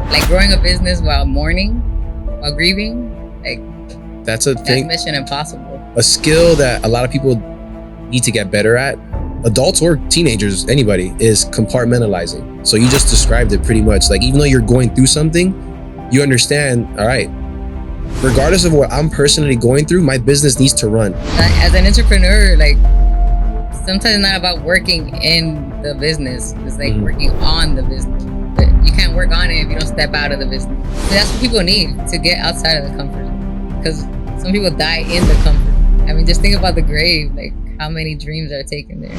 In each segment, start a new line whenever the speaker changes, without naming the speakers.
Like growing a business while mourning, while grieving, like
That's a
that's
thing,
mission impossible.
a skill that a lot of people need to get better at. Adults or teenagers, anybody, is compartmentalizing. So you just described it pretty much. Like, even though you're going through something, you understand, all right, regardless of what I'm personally going through, my business needs to run.
As an entrepreneur, like sometimes it's not about working in the business. It's like working on the business. But you can't work on it if you don't step out of the business. So that's what people need to get outside of the comfort zone. Because some people die in the comfort. I mean, just think about the grave. Like how many dreams are taken there.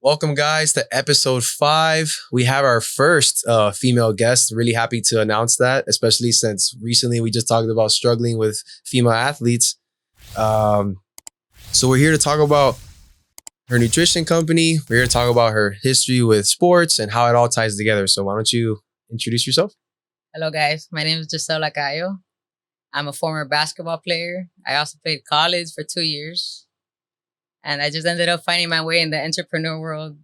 Welcome, guys, to episode 5. We have our first female guest. Really happy to announce that, especially since recently we just talked about struggling with female athletes. So we're here to talk about her nutrition company. We're here to talk about her history with sports and how it all ties together. So why don't you introduce yourself?
Hello, guys. My name is Giselle and I. I'm a former basketball player. I also played college for 2 years. And I just ended up finding my way in the entrepreneur world,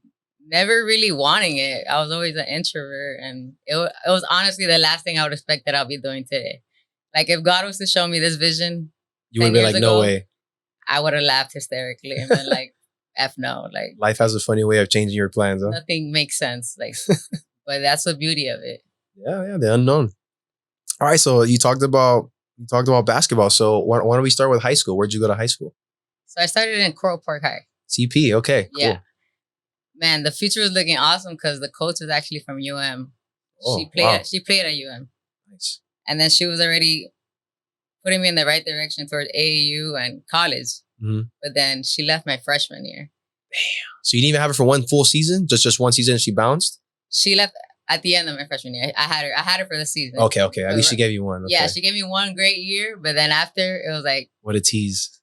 never really wanting it. I was always an introvert. And it was honestly the last thing I would expect that I'll be doing today. Like if God was to show me this vision,
You would have been like, no way.
I would have laughed hysterically and been like, F no. Like
Life has a funny way of changing your plans, huh?
nothing makes sense. Like, but that's the beauty of it.
Yeah, the unknown. All right, so you talked about basketball. So why don't we start with high school? Where'd you go to high school?
So I started in Coral Park High.
CP, okay, cool.
Yeah. Man, the future was looking awesome because the coach is actually from UM.
Oh,
She played at UM.
Nice.
And then she was already putting me in the right direction towards AAU and college.
Mm-hmm.
But then she left my freshman year.
So you didn't even have her for one full season? Just one season and she bounced?
She left at the end of my freshman year. I had her for the season.
Okay. At least she gave you one. Okay.
Yeah, she gave me one great year. But then after, it was like...
What a tease.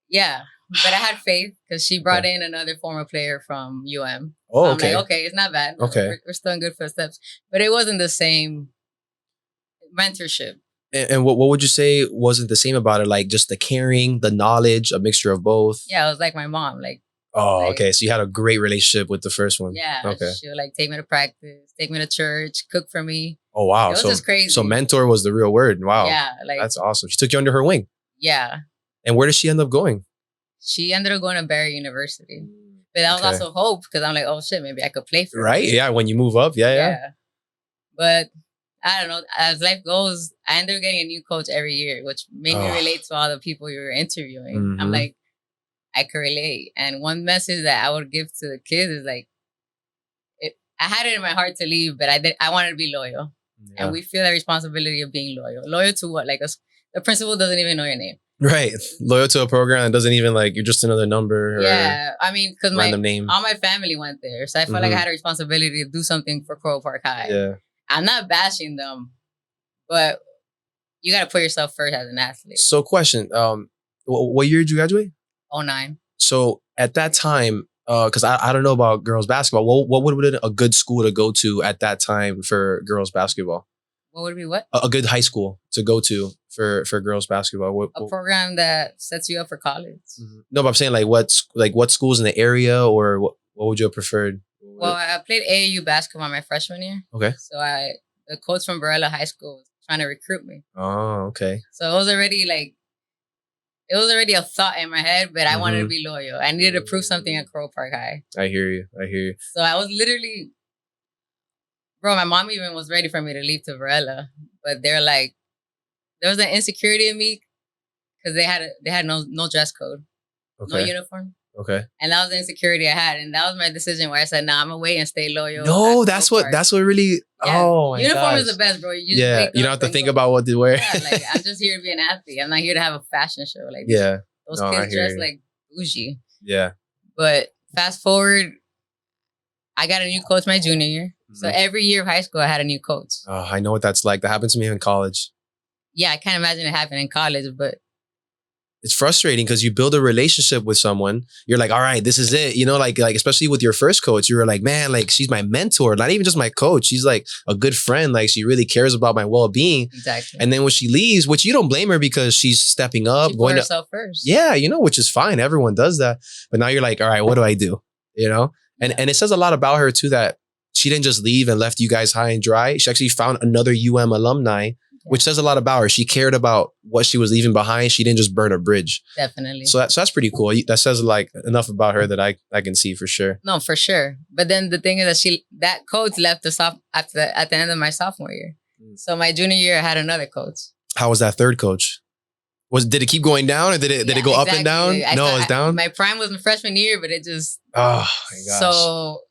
Yeah. But I had faith because she brought in another former player from UM.
Oh,
so
okay.
I'm like, okay, it's not bad.
Okay.
We're still in good footsteps. But it wasn't the same mentorship.
And what would you say wasn't the same about it? Like just the caring, the knowledge, a mixture of both?
Yeah, it was like my mom.
Okay. So you had a great relationship with the first one.
Yeah.
Okay.
She would like take me to practice, take me to church, cook for me.
Oh, wow.
It was just crazy.
So mentor was the real word. Wow.
Yeah.
That's awesome. She took you under her wing.
Yeah.
And where did she end up going?
She ended up going to Barry University. But that was also hope because I'm like, oh shit, maybe I could play for her.
Right? Yeah. When you move up. Yeah.
But I don't know. As life goes, I ended up getting a new coach every year, which made me relate to all the people you were interviewing.
Mm-hmm.
I'm like, I could relate. And one message that I would give to the kids is like, I had it in my heart to leave, but I wanted to be loyal. Yeah. And we feel that responsibility of being loyal. Loyal to what? Like the principal doesn't even know your name.
Right. Loyal to a program that doesn't even like, you're just another number.
Yeah. I mean, because
all
my family went there. So I felt like I had a responsibility to do something for Coral Park High.
Yeah.
I'm not bashing them, but you got to put yourself first as an athlete.
So question, what year did you graduate?
2009.
So at that time, because I don't know about girls basketball, what would have been a good school to go to at that time for girls basketball?
What would it be what?
A good high school to go to for girls basketball.
A program that sets you up for college.
Mm-hmm. No, but I'm saying what schools in the area or what would you have preferred?
Well, I played AAU basketball my freshman year.
Okay.
So the coach from Barella High School was trying to recruit me.
Oh, okay.
So it was already a thought in my head, but I wanted to be loyal. I needed to prove something at Coral Park High.
I hear you.
So I was literally, bro, my mom even was ready for me to leave to Barella, but they're like, there was an insecurity in me because they had no dress code, no uniform.
Okay.
And that was the insecurity I had. And that was my decision where I said, nah, I'm going to wait and stay loyal.
No, that's what really,
yeah.
Oh my
uniform
gosh.
is the best, bro.
You don't have to think about what to wear.
Yeah, like, I'm just here to be an athlete. I'm not here to have a fashion show. Like, those kids dress like bougie.
Yeah.
But fast forward, I got a new coach my junior year. Mm-hmm. So every year of high school, I had a new coach.
Oh, I know what that's like. That happened to me in college.
Yeah, I can't imagine it happening in college, but
It's frustrating because you build a relationship with someone. You're like, all right, this is it. You know, like especially with your first coach, you were like, man, like she's my mentor, not even just my coach. She's like a good friend. Like she really cares about my well-being.
Exactly.
And then when she leaves, which you don't blame her because she's stepping up,
She put
going to
herself first.
yeah, you know, which is fine. Everyone does that. But now you're like, all right, what do I do? You know? And it says a lot about her too, that she didn't just leave and left you guys high and dry. She actually found another alumni, which says a lot about her. She cared about what she was leaving behind. She didn't just burn a bridge.
Definitely.
So that's pretty cool. That says like enough about her that I can see for sure.
No, for sure. But then the thing is that coach left us off at the end of my sophomore year. So my junior year, I had another coach.
How was that third coach? Did it keep going down or did it go up and down? No, it's down.
My prime was my freshman year, but it just
oh my gosh.
So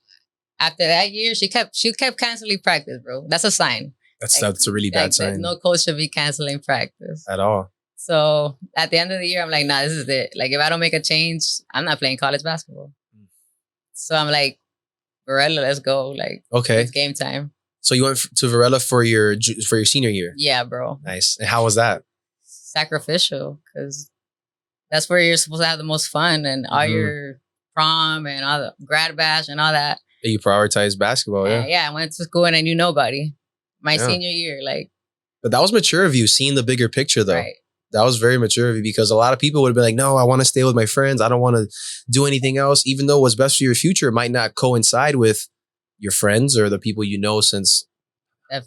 after that year, she kept canceling practice, bro. That's a sign.
That's a really bad sign.
No coach should be canceling practice
at all.
So at the end of the year, I'm like, nah, this is it. Like if I don't make a change, I'm not playing college basketball. So I'm like, Varela, let's go. Like,
okay,
it's game time.
So you went to Varela for your senior year.
Yeah, bro.
Nice. And how was that?
Sacrificial, because that's where you're supposed to have the most fun and all your prom and all the grad bash and all that.
You prioritize basketball, yeah.
Yeah, I went to school and I knew nobody. My senior year, like.
But that was mature of you, seeing the bigger picture, though.
Right.
That was very mature of you, because a lot of people would have been like, no, I want to stay with my friends. I don't want to do anything else, even though what's best for your future might not coincide with your friends or the people you know since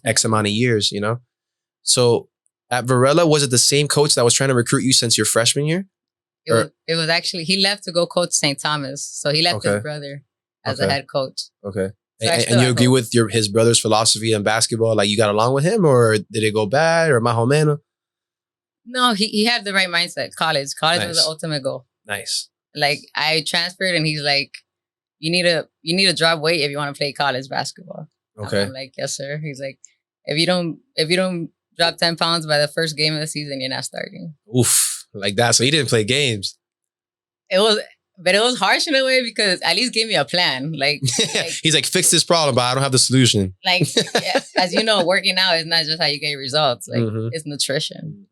X amount of years, you know? So at Varela, was it the same coach that was trying to recruit you since your freshman year?
It was actually, he left to go coach St. Thomas. So he left his brother as a head coach. Okay.
So and you agree with his brother's philosophy in basketball? Like you got along with him, or did it go bad, or más o menos?
No, he had the right mindset. College was the ultimate goal.
Nice.
Like I transferred and he's like, you need to drop weight if you want to play college basketball. Okay. I'm like, yes, sir. He's like, if you don't drop 10 pounds by the first game of the season, you're not starting.
Oof. Like that. So he didn't play games.
But it was harsh in a way because at least gave me a plan. Like
he's like, fix this problem, but I don't have the solution.
Like, as you know, working out is not just how you get results. Like it's nutrition.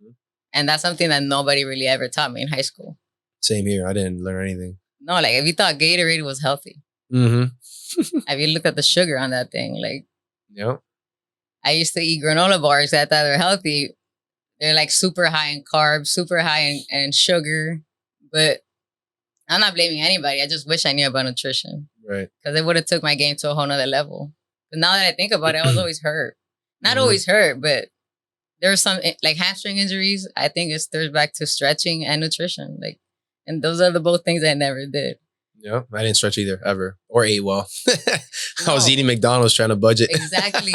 And that's something that nobody really ever taught me in high school.
Same here. I didn't learn anything.
No, like if you thought Gatorade was healthy. If you looked at the sugar on that thing, like, I used to eat granola bars that I thought were healthy. They're like super high in carbs, super high in sugar. But I'm not blaming anybody. I just wish I knew about nutrition. Right. Because it would have took my game to a whole nother level. But now that I think about it, I was always hurt. Not always hurt, but there were some like hamstring injuries. I think it stirs back to stretching and nutrition. Like, and those are the both things I never did. Yeah, I didn't stretch either, ever. Or ate well. I was eating McDonald's trying to budget. Exactly.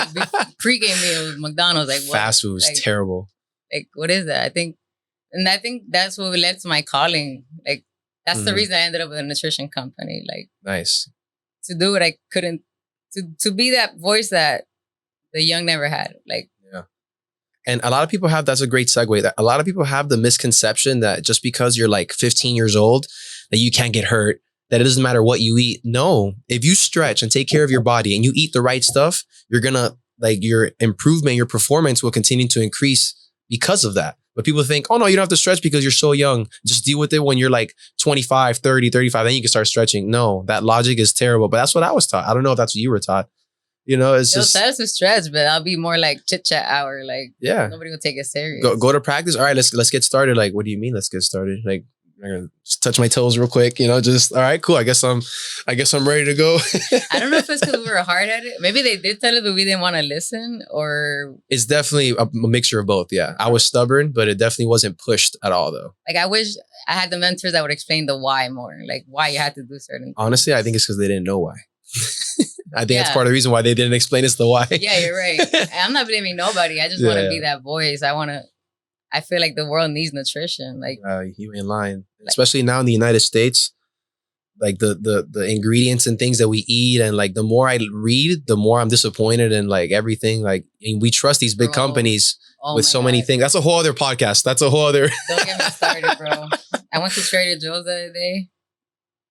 Pre-game meal with McDonald's. Like, fast food was terrible. Like, what is that? I think that's what led to my calling. Like, that's the reason I ended up with a nutrition company. Like, nice. To do what I couldn't, to be that voice that the young never had. Like, and a lot of people have, that's a great segue, that a lot of people have the misconception that just because you're like 15 years old, that you can't get hurt, that it doesn't matter what you eat. No, if you stretch and take care of your body and you eat the right stuff, you're gonna, like, your improvement, your performance will continue to increase because of that. But people think, oh no, you don't have to stretch because you're so young. Just deal with it when you're like 25, 30, 35, then you can start stretching. No, that logic is terrible. But that's what I was taught. I don't know if that's what you were taught. You know, it's just that's a stretch, but I'll be more like chit chat hour. Like, nobody will take it serious. Go to practice. All right, let's get started. Like, what do you mean? Let's get started. Like, I'm gonna just touch my toes real quick. You know, just all right, cool. I guess I'm ready to go. I don't know if it's because we were hard at it. Maybe they did tell us, but we didn't want to listen. Or it's definitely a mixture of both. Yeah, I was stubborn, but it definitely wasn't pushed at all, though. Like, I wish I had the mentors that would explain the why more, like why you had to do certain things. Honestly, I think it's because they didn't know why. I think that's part of the reation why they didn't explain us the why. Yeah, you're right. I'm not blaming nobody. I just want to be that voice. I feel like the world needs nutrition. Like, you ain't lying. Especially now in the United States, like the ingredients and things that we eat, and like the more I read, the more I'm disappointed in like everything. Like, and we trust these big companies with so many things. That's a whole other podcast. That's a whole other. Don't get me started, bro. I went to Trader Joe's the other day.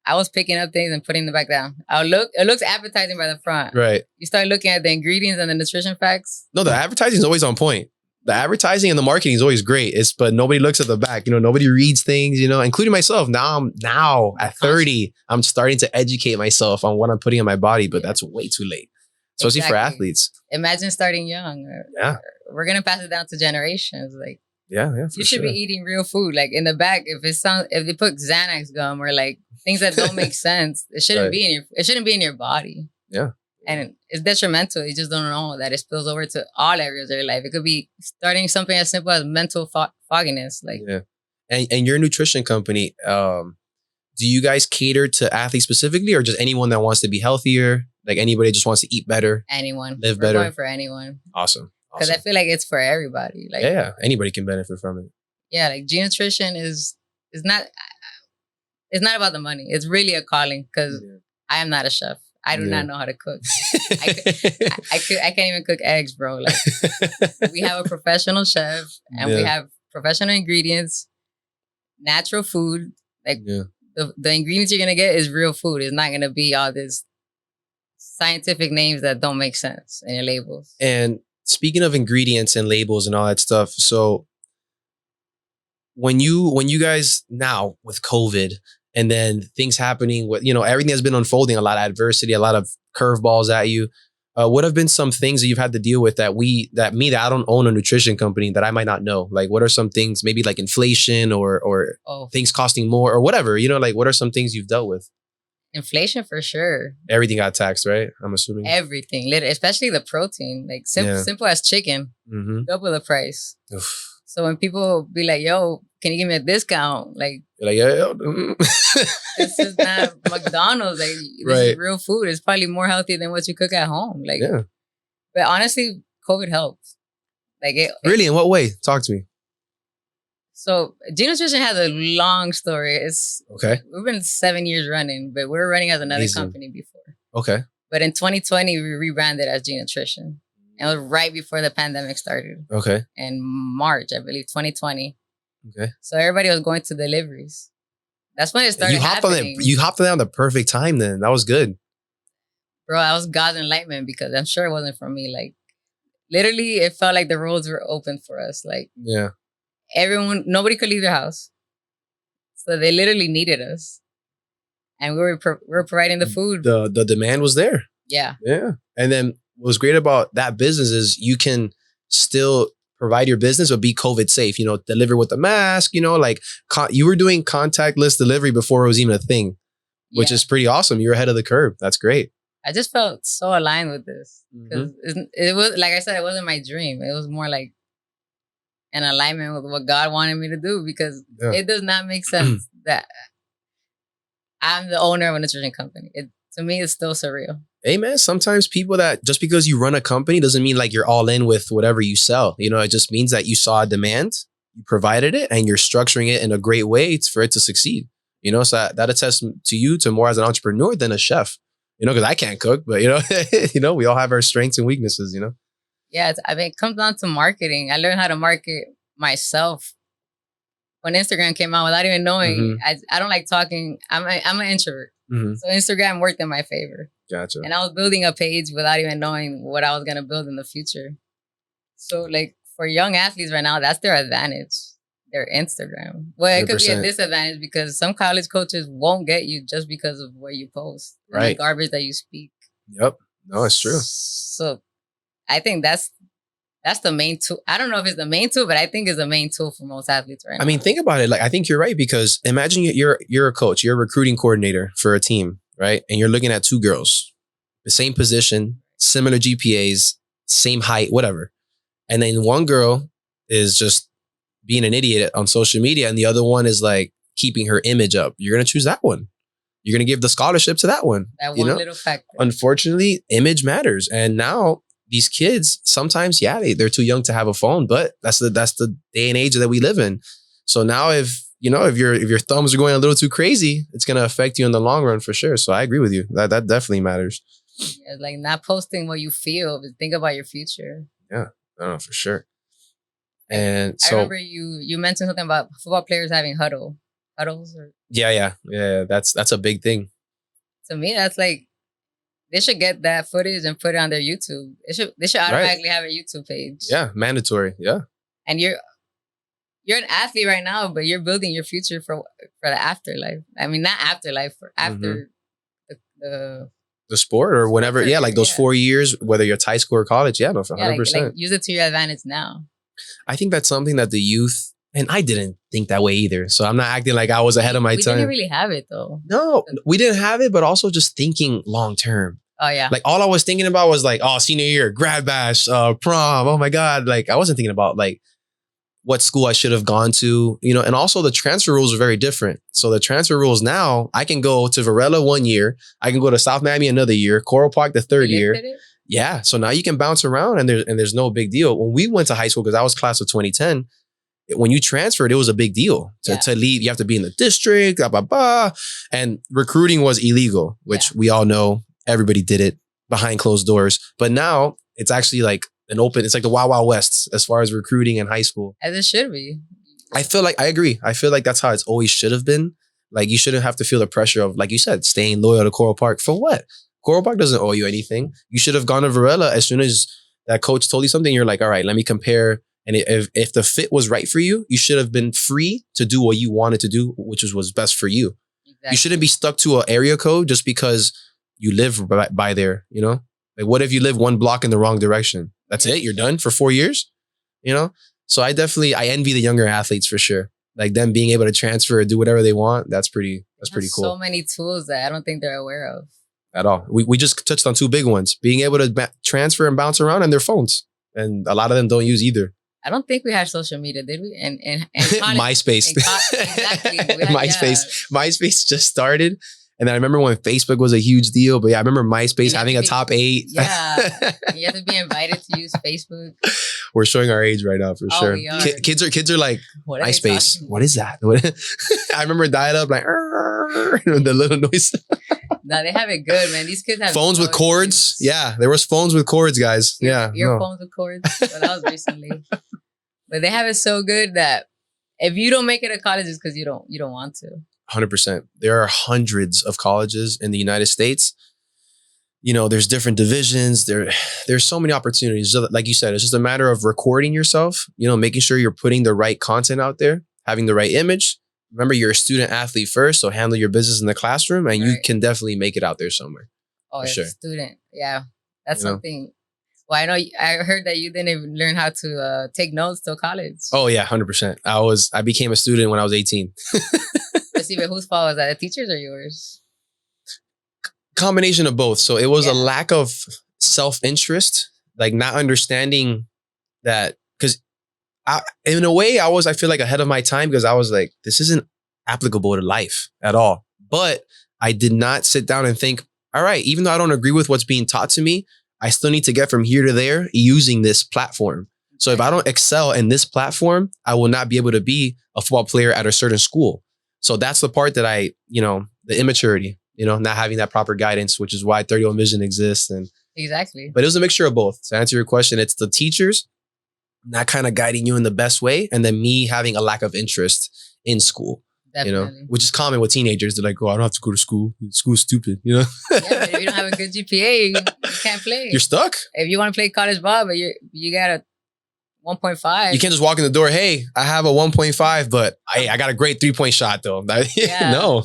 I was picking up things and putting them back down. It looks appetizing by the front. Right. You start looking at the ingredients and the nutrition facts. No, the advertising is always on point.
The advertising and the marketing is always great. But nobody looks at the back. Nobody reads things. Including myself. Now at 30, I'm starting to educate myself on what I'm putting in my body. But that's way too late, especially for athletes.
Imagine starting young.
Yeah,
we're gonna pass it down to generations. Like,
yeah,
you should be eating real food. Like in the back, if they put Xanax gum or like things that don't make sense, it shouldn't be in your body.
Yeah.
And it's detrimental. You just don't know that it spills over to all areas of your life. It could be starting something as simple as mental fogginess. Like,
yeah. And your nutrition company, do you guys cater to athletes specifically, or just anyone that wants to be healthier? Like anybody just wants to eat better,
anyone,
live better.
We're going for anyone.
Awesome.
Because I feel like it's for everybody. Like,
yeah, anybody can benefit from it.
Yeah, like G-Nutrition is not. It's not about the money. It's really a calling because I am not a chef. I do not know how to cook. I can't even cook eggs, bro. Like, we have a professional chef and we have professional ingredients, natural food. Like the ingredients you're gonna get is real food. It's not gonna be all this scientific names that don't make sense in your labels.
And speaking of ingredients and labels and all that stuff, so when you guys now with COVID, and then things happening with, everything has been unfolding, a lot of adversity, a lot of curveballs at you. What have been some things that you've had to deal with that I don't own a nutrition company that I might not know? Like, what are some things, maybe like inflation or things costing more or whatever, like what are some things you've dealt with?
Inflation for sure.
Everything got taxed, right? I'm assuming.
Everything, especially the protein, like simple as chicken, double the price. Oof. So when people be like, yo, can you give me a discount? Like,
you're like, yeah.
This is not McDonald's. Like, this is real food. It's probably more healthy than what you cook at home. Like, but honestly, COVID helped. Like,
really? In what way? Talk to me.
So G-Nutrition has a long story. We've been 7 years running, but we were running as another company before.
Okay.
But in 2020, we rebranded as G-Nutrition. And it was right before the pandemic started.
Okay.
In March, I believe, 2020.
Okay.
So everybody was going to deliveries. That's when it started happening.
You hopped on the perfect time then. That was good.
Bro, I was God's enlightenment because I'm sure it wasn't for me. Like, literally, it felt like the roads were open for us. Like, nobody could leave their house. So they literally needed us. And we were providing the food.
The demand was there.
Yeah.
Yeah. And then what's great about that business is you can still provide your business but be COVID safe, deliver with a mask, like you were doing contactless delivery before it was even a thing, which is pretty awesome. You're ahead of the curve. That's great.
I just felt so aligned with this because it was, like I said, it wasn't my dream. It was more like an alignment with what God wanted me to do because it does not make sense that I'm the owner of a nutrition company. To me, it's still surreal.
Hey man, sometimes people that just because you run a company doesn't mean like you're all in with whatever you sell. It just means that you saw a demand, you provided it, and you're structuring it in a great way for it to succeed. So that attests to you to more as an entrepreneur than a chef. Because I can't cook, but we all have our strengths and weaknesses.
Yeah, it comes down to marketing. I learned how to market myself when Instagram came out without even knowing. I don't like talking. I'm an introvert. So Instagram worked in my favor.
Gotcha.
And I was building a page without even knowing what I was going to build in the future. So like for young athletes right now, that's their advantage, their Instagram. Well, it 100%. Could be a disadvantage because some college coaches won't get you just because of what you post. Right. The garbage that you speak.
Yep. No, it's true.
So I think that's the main tool. I don't know if it's the main tool, but I think it's the main tool for most athletes right now.
I mean, think about it. Like, I think you're right because imagine you're a coach, you're a recruiting coordinator for a team, right? And you're looking at two girls, the same position, similar GPAs, same height, whatever. And then one girl is just being an idiot on social media and the other one is like keeping her image up. You're going to choose that one. You're going to give the scholarship to that one.
That one little factor.
Unfortunately, image matters. And now these kids, sometimes, they're too young to have a phone, but that's the day and age that we live in. So now if your thumbs are going a little too crazy, it's going to affect you in the long run for sure. So I agree with you. That definitely matters.
Yeah, like not posting what you feel, but think about your future.
Yeah, no, for sure. And
I remember you mentioned something about football players having huddles. Or...
Yeah. That's a big thing.
To me, that's like, they should get that footage and put it on their YouTube. They should automatically have a YouTube page.
Yeah, mandatory. Yeah.
And you're an athlete right now, but you're building your future for the afterlife. I mean, not afterlife, for after
the sport or whatever. Yeah, like those 4 years, whether you're high school or college. Yeah, no, for 100%.
Like use it to your advantage now.
I think that's something that the youth, and I didn't think that way either. So I'm not acting like I was ahead of my time.
We didn't really have it though.
No, we didn't have it, but also just thinking long term.
Oh yeah.
Like all I was thinking about was like, oh, senior year, grad bash, prom. Oh my God. Like I wasn't thinking about like what school I should have gone to, you know, and also the transfer rules are very different. So the transfer rules now, I can go to Varela 1 year. I can go to South Miami another year, Coral Park the third year. Yeah. So now you can bounce around and there's no big deal. When we went to high school, because I was class of 2010, when you transferred, it was a big deal to leave. You have to be in the district, blah, blah, blah. And recruiting was illegal, which we all know everybody did it behind closed doors. But now it's actually like it's like the Wild Wild West as far as recruiting in high school.
As it should be.
I feel like, I agree. I feel like that's how it's always should have been. Like you shouldn't have to feel the pressure of, like you said, staying loyal to Coral Park. For what? Coral Park doesn't owe you anything. You should have gone to Varela as soon as that coach told you something. You're like, all right, let me compare. And if the fit was right for you, you should have been free to do what you wanted to do, which was best for you. Exactly. You shouldn't be stuck to an area code just because you live by there, you know? Like what if you live 1 block in the wrong direction? That's it. You're done for 4 years, you know? So I envy the younger athletes for sure. Like them being able to transfer or do whatever they want. That's pretty cool.
So many tools that I don't think they're aware of.
At all. We just touched on 2 big ones. Being able to transfer and bounce around, and their phones. And a lot of them don't use either.
I don't think we had social media, did we? And
MySpace.
Exactly.
MySpace just started. And then I remember when Facebook was a huge deal. But yeah, I remember MySpace having a top 8.
Yeah. You have to be invited to use Facebook.
We're showing our age right now for sure.
We are.
Kids are like, MySpace. What is that? I remember dial up like the little noise.
No, they have it good, man. These kids have
phones with cords. Yeah, there was phones with cords, guys.
Earphones with cords. Well, that was recently. But they have it so good that if you don't make it to college, it's because you don't want to.
100%. There are hundreds of colleges in the United States. You know, there's different divisions. There's so many opportunities. Like you said, it's just a matter of recording yourself, you know, making sure you're putting the right content out there, having the right image. Remember, you're a student athlete first, so handle your business in the classroom and you can definitely make it out there somewhere.
Oh, for sure. Student. Yeah. That's something. Well, I heard that you didn't even learn how to take notes till college.
Oh yeah, 100%. I became a student when I was 18.
Let's see, but whose fault was that? The teachers or yours?
Combination of both. So it was a lack of self-interest, like not understanding that, because in a way I feel like ahead of my time, because I was like, this isn't applicable to life at all. But I did not sit down and think, all right, even though I don't agree with what's being taught to me, I still need to get from here to there using this platform. So if I don't excel in this platform, I will not be able to be a football player at a certain school. So that's the part that the immaturity, not having that proper guidance, which is why 31 Vision exists. And
exactly.
But it was a mixture of both. To answer your question, it's the teachers not kind of guiding you in the best way, and then me having a lack of interest in school. Definitely. Which is common with teenagers. They're like, oh, I don't have to go to school. School's stupid,
Yeah, but if you don't have a good GPA, you can't play.
You're stuck.
If you want to play college ball, but you got a 1.5.
You can't just walk in the door, hey, I have a 1.5, but I got a great 3-point shot though. No.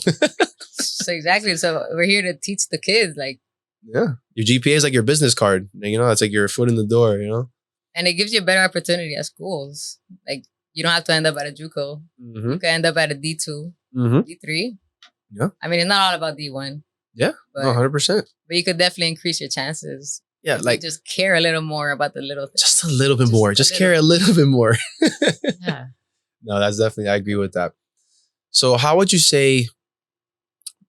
So exactly. So we're here to teach the kids, like.
Yeah. Your GPA is like your business card. It's like your foot in the door,
And it gives you a better opportunity at schools. Like, you don't have to end up at a JUCO. Mm-hmm. You can end up at a D2, D3.
Yeah.
I mean, it's not all about D1.
Yeah, 100%.
But you could definitely increase your chances.
Yeah, like
just care a little more about the little things.
Just a little bit more. Just care a little bit more. Yeah. No, that's definitely, I agree with that. So how would you say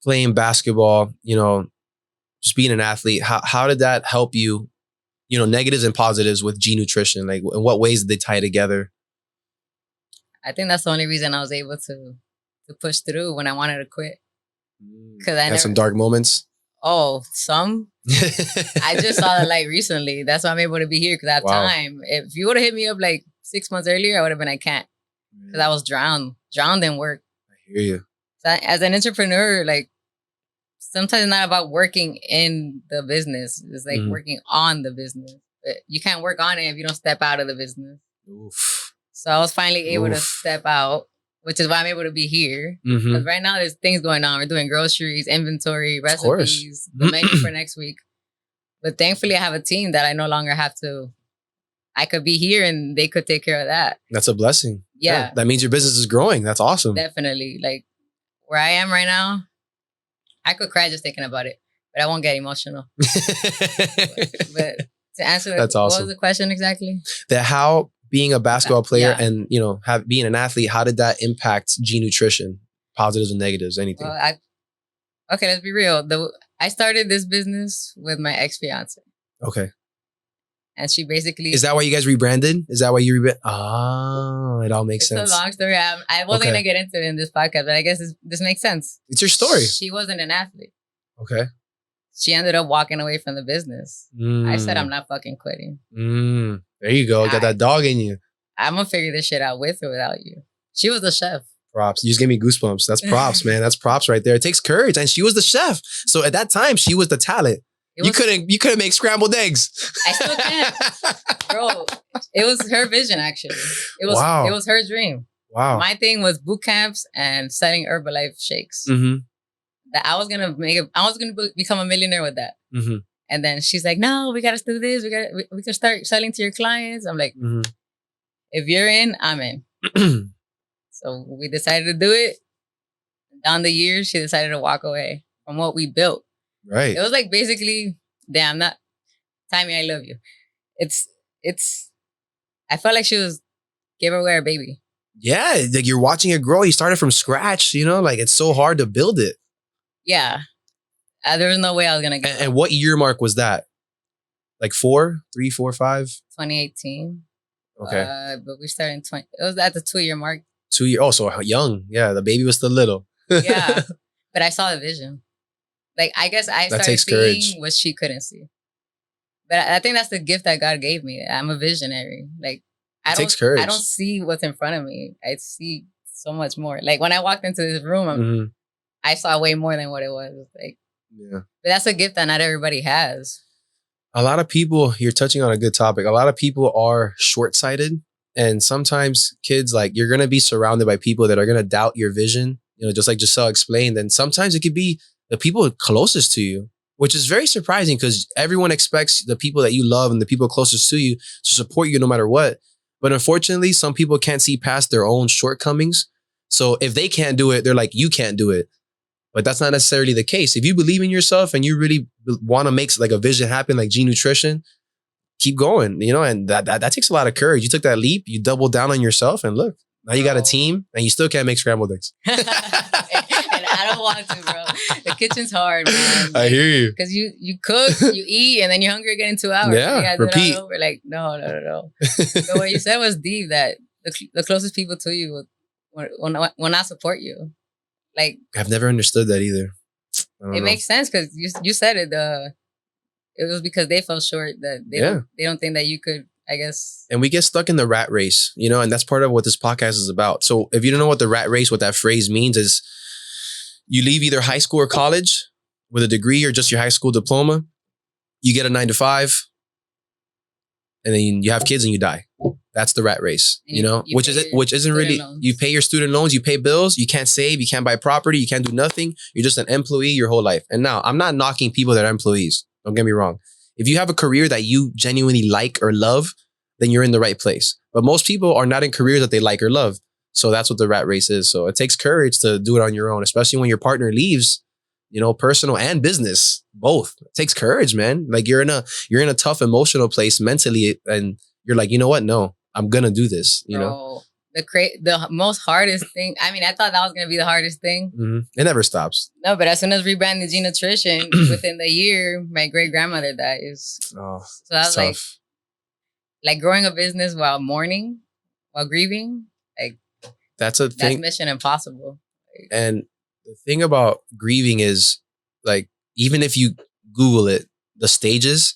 playing basketball, just being an athlete, how did that help you, negatives and positives with G Nutrition? Like in what ways did they tie together?
I think that's the only reason I was able to push through when I wanted to quit. Because I
had some dark moments.
Oh, some. I just saw the light recently. That's why I'm able to be here, because I have time. If you would have hit me up like 6 months earlier, I would have been, I can't. Because I was drowned in work.
I hear you.
So as an entrepreneur, like, sometimes it's not about working in the business. It's like working on the business. But you can't work on it if you don't step out of the business.
Oof.
So I was finally able to
Oof.
step out, which is why I'm able to be here.
Mhm.
Because right now there's things going on. We're doing groceries, inventory,
Of course.
recipes, the menu for next week. But thankfully I have a team that I no longer have to, I could be here and they could take care of that.
That's a blessing.
Yeah.
That means your business is growing. That's awesome.
Definitely. Like where I am right now, I could cry just thinking about it, but I won't get emotional. But to answer
That's
what
awesome.
was the question exactly?
That how being a basketball player
Yeah.
and, you know, being an athlete, how did that impact G Nutrition? Positives and negatives, anything?
Well, okay, let's be real. I started this business with my ex-fiance.
Okay.
And she basically...
Is that why you guys rebranded? Is that why you rebranded? Oh, it all makes sense.
It's a long story. I wasn't going to get into it in this podcast, but I guess this makes sense.
It's your story.
She wasn't an athlete.
Okay.
She ended up walking away from the business. I said, I'm not fucking quitting.
There you go. Got that dog in you.
I'm going to figure this shit out with or without you. She was the chef.
Props. You just gave me goosebumps. That's props, man. That's props right there. It takes courage. And she was the chef. So at that time, she was the talent. You couldn't make scrambled eggs.
I still can. Bro, it was her vision, actually. It was her dream.
Wow.
My thing was boot camps and selling Herbalife shakes. That I was gonna become a millionaire with that. And then she's like, no, we gotta do this. We can start selling to your clients. I'm like, if you're in, I'm in. So we decided to do it. Down the years, she decided to walk away from what we built.
Right.
It was like basically, damn, Tammy, I love you. I felt like she was gave away her baby. Yeah,
like you're watching it grow. You started from scratch, you know, like it's so hard to build it.
Yeah. There was no way I was going to get
And what year mark was that? Like 4, 5?
2018.
Okay.
But we started in it was at the 2-year mark.
2 years. Oh, so young. Yeah, the baby was still little.
Yeah. But I saw the vision. Like, I guess I started seeing what she couldn't see. But I think that's the gift that God gave me. I'm a visionary. Like,
it takes courage.
I don't see what's in front of me. I see so much more. Like, when I walked into this room, I saw way more than what it was. Like, yeah. But that's a gift that not everybody has.
A lot of people, you're touching on a good topic. A lot of people are short-sighted. And sometimes kids, like, you're going to be surrounded by people that are going to doubt your vision. You know, just like Giselle explained. And sometimes it could be the people closest to you, which is very surprising because everyone expects the people that you love and the people closest to you to support you no matter what. But unfortunately, some people can't see past their own shortcomings. So if they can't do it, they're like, you can't do it. But that's not necessarily the case. If you believe in yourself and you really want to make like a vision happen, like G Nutrition, keep going, you know, and that takes a lot of courage. You took that leap, you doubled down on yourself, and look, now you got a team and you still can't make scrambled eggs.
And I don't want to, bro. The kitchen's hard, man.
I hear you.
Because you cook, you eat, and then you're hungry again in 2 hours.
Yeah, repeat.
We're like, no. But what you said was deep, that the closest people to you will not support you. Like,
I've never understood that either.
It makes sense because you said it. It was because they fell short, that they don't think that you could, I guess.
And we get stuck in the rat race, you know, and that's part of what this podcast is about. So if you don't know what the rat race, what that phrase means is you leave either high school or college with a degree or just your high school diploma. You get a 9-to-5 and then you have kids and you die. That's the rat race, you know, which isn't really, you pay your student loans, you pay bills, you can't save, you can't buy property, you can't do nothing. You're just an employee your whole life. And now I'm not knocking people that are employees. Don't get me wrong. If you have a career that you genuinely like or love, then you're in the right place. But most people are not in careers that they like or love. So that's what the rat race is. So it takes courage to do it on your own, especially when your partner leaves, you know, personal and business, both. It takes courage, man. Like you're in a tough emotional place mentally and you're like, you know what? No, I'm going to do this, you know?
The most hardest thing. I mean, I thought that was going to be the hardest thing.
It never stops.
No, but as soon as rebranding G Nutrition, within the year, my great grandmother dies. Oh, so that was like growing a business while mourning, while grieving. Like
that's thing.
That's mission impossible.
And the thing about grieving is, like, even if you Google it, the stages,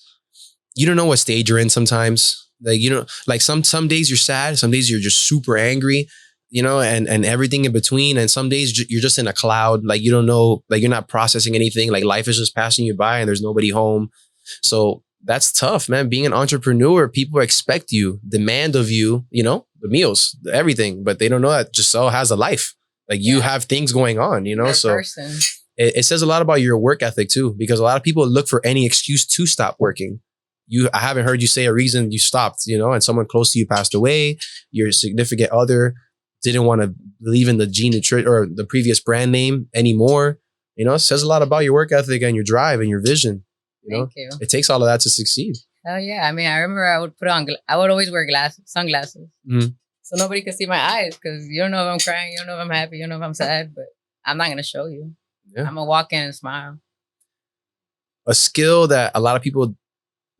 you don't know what stage you're in sometimes. Like, you know, like some days you're sad, some days you're just super angry, you know, and everything in between. And some days you're just in a cloud, like you don't know, like you're not processing anything, like life is just passing you by and there's nobody home. So that's tough, man. Being an entrepreneur, people expect you, demand of you, you know, the meals, everything, but they don't know that Giselle has a life. Like you have things going on, you know? So
person.
It says a lot about your work ethic too, because a lot of people look for any excuse to stop working. I haven't heard you say a reason you stopped, you know, and someone close to you passed away, your significant other didn't want to believe in the or the previous brand name anymore. You know, it says a lot about your work ethic and your drive and your vision.
Thank you.
It takes all of that to succeed.
Hell yeah. I mean, I remember I would put on, I would always wear sunglasses. Mm-hmm. So nobody could see my eyes because you don't know if I'm crying, you don't know if I'm happy, you don't know if I'm sad, but I'm not going to show you. Yeah. I'm going to walk in and smile.
A skill that a lot of people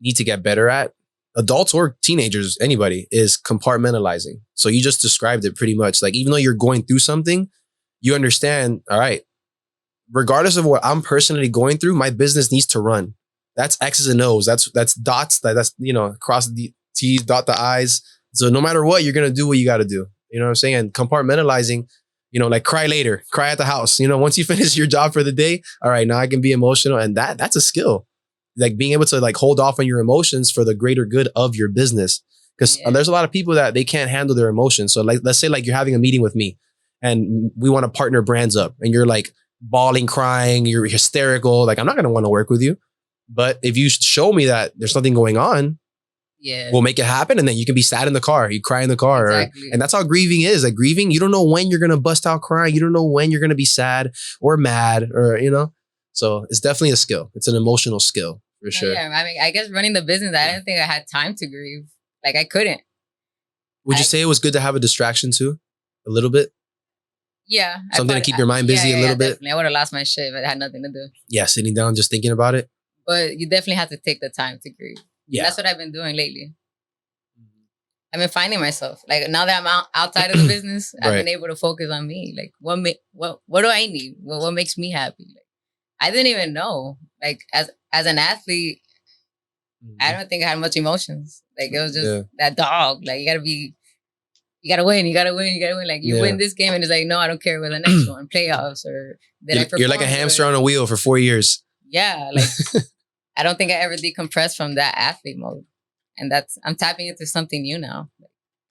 need to get better at, adults or teenagers, anybody, is compartmentalizing. So you just described it pretty much. Like, even though you're going through something, you understand, all right, regardless of what I'm personally going through, my business needs to run. That's X's and O's. That's dots. That's, you know, cross the T's, dot the I's. So no matter what, you're going to do what you got to do. You know what I'm saying? And compartmentalizing, you know, like cry later, cry at the house. You know, once you finish your job for the day, all right, now I can be emotional. And that's a skill. Like being able to like hold off on your emotions for the greater good of your business. Because there's a lot of people that they can't handle their emotions. So like, let's say like you're having a meeting with me and we want to partner brands up and you're like bawling, crying, you're hysterical. Like, I'm not going to want to work with you. But if you show me that there's nothing going on, we'll make it happen. And then you can be sad in the car. You cry in the car. Exactly. And that's how grieving is. Like grieving, you don't know when you're going to bust out crying. You don't know when you're going to be sad or mad or, you know. So it's definitely a skill. It's an emotional skill for sure.
Yeah, I mean, I guess running the business, I didn't think I had time to grieve. Like I couldn't.
Would you say it was good to have a distraction too? A little bit?
Yeah.
Something to keep your mind busy a little bit?
Definitely. I would have lost my shit if I had nothing to do.
Yeah, sitting down, just thinking about it.
But you definitely have to take the time to grieve. Yeah. That's what I've been doing lately. I've been finding myself. Like now that I'm outside of the business, I've been able to focus on me. Like what do I need? What makes me happy? Like I didn't even know. Like as an athlete, I don't think I had much emotions. Like it was just that dog. Like you gotta win. Like you win this game and it's like, no, I don't care with the next one. Playoffs or
you're like a hamster on a wheel for 4 years.
Yeah. Like I don't think I ever decompressed from that athlete mode. And I'm tapping into something new now.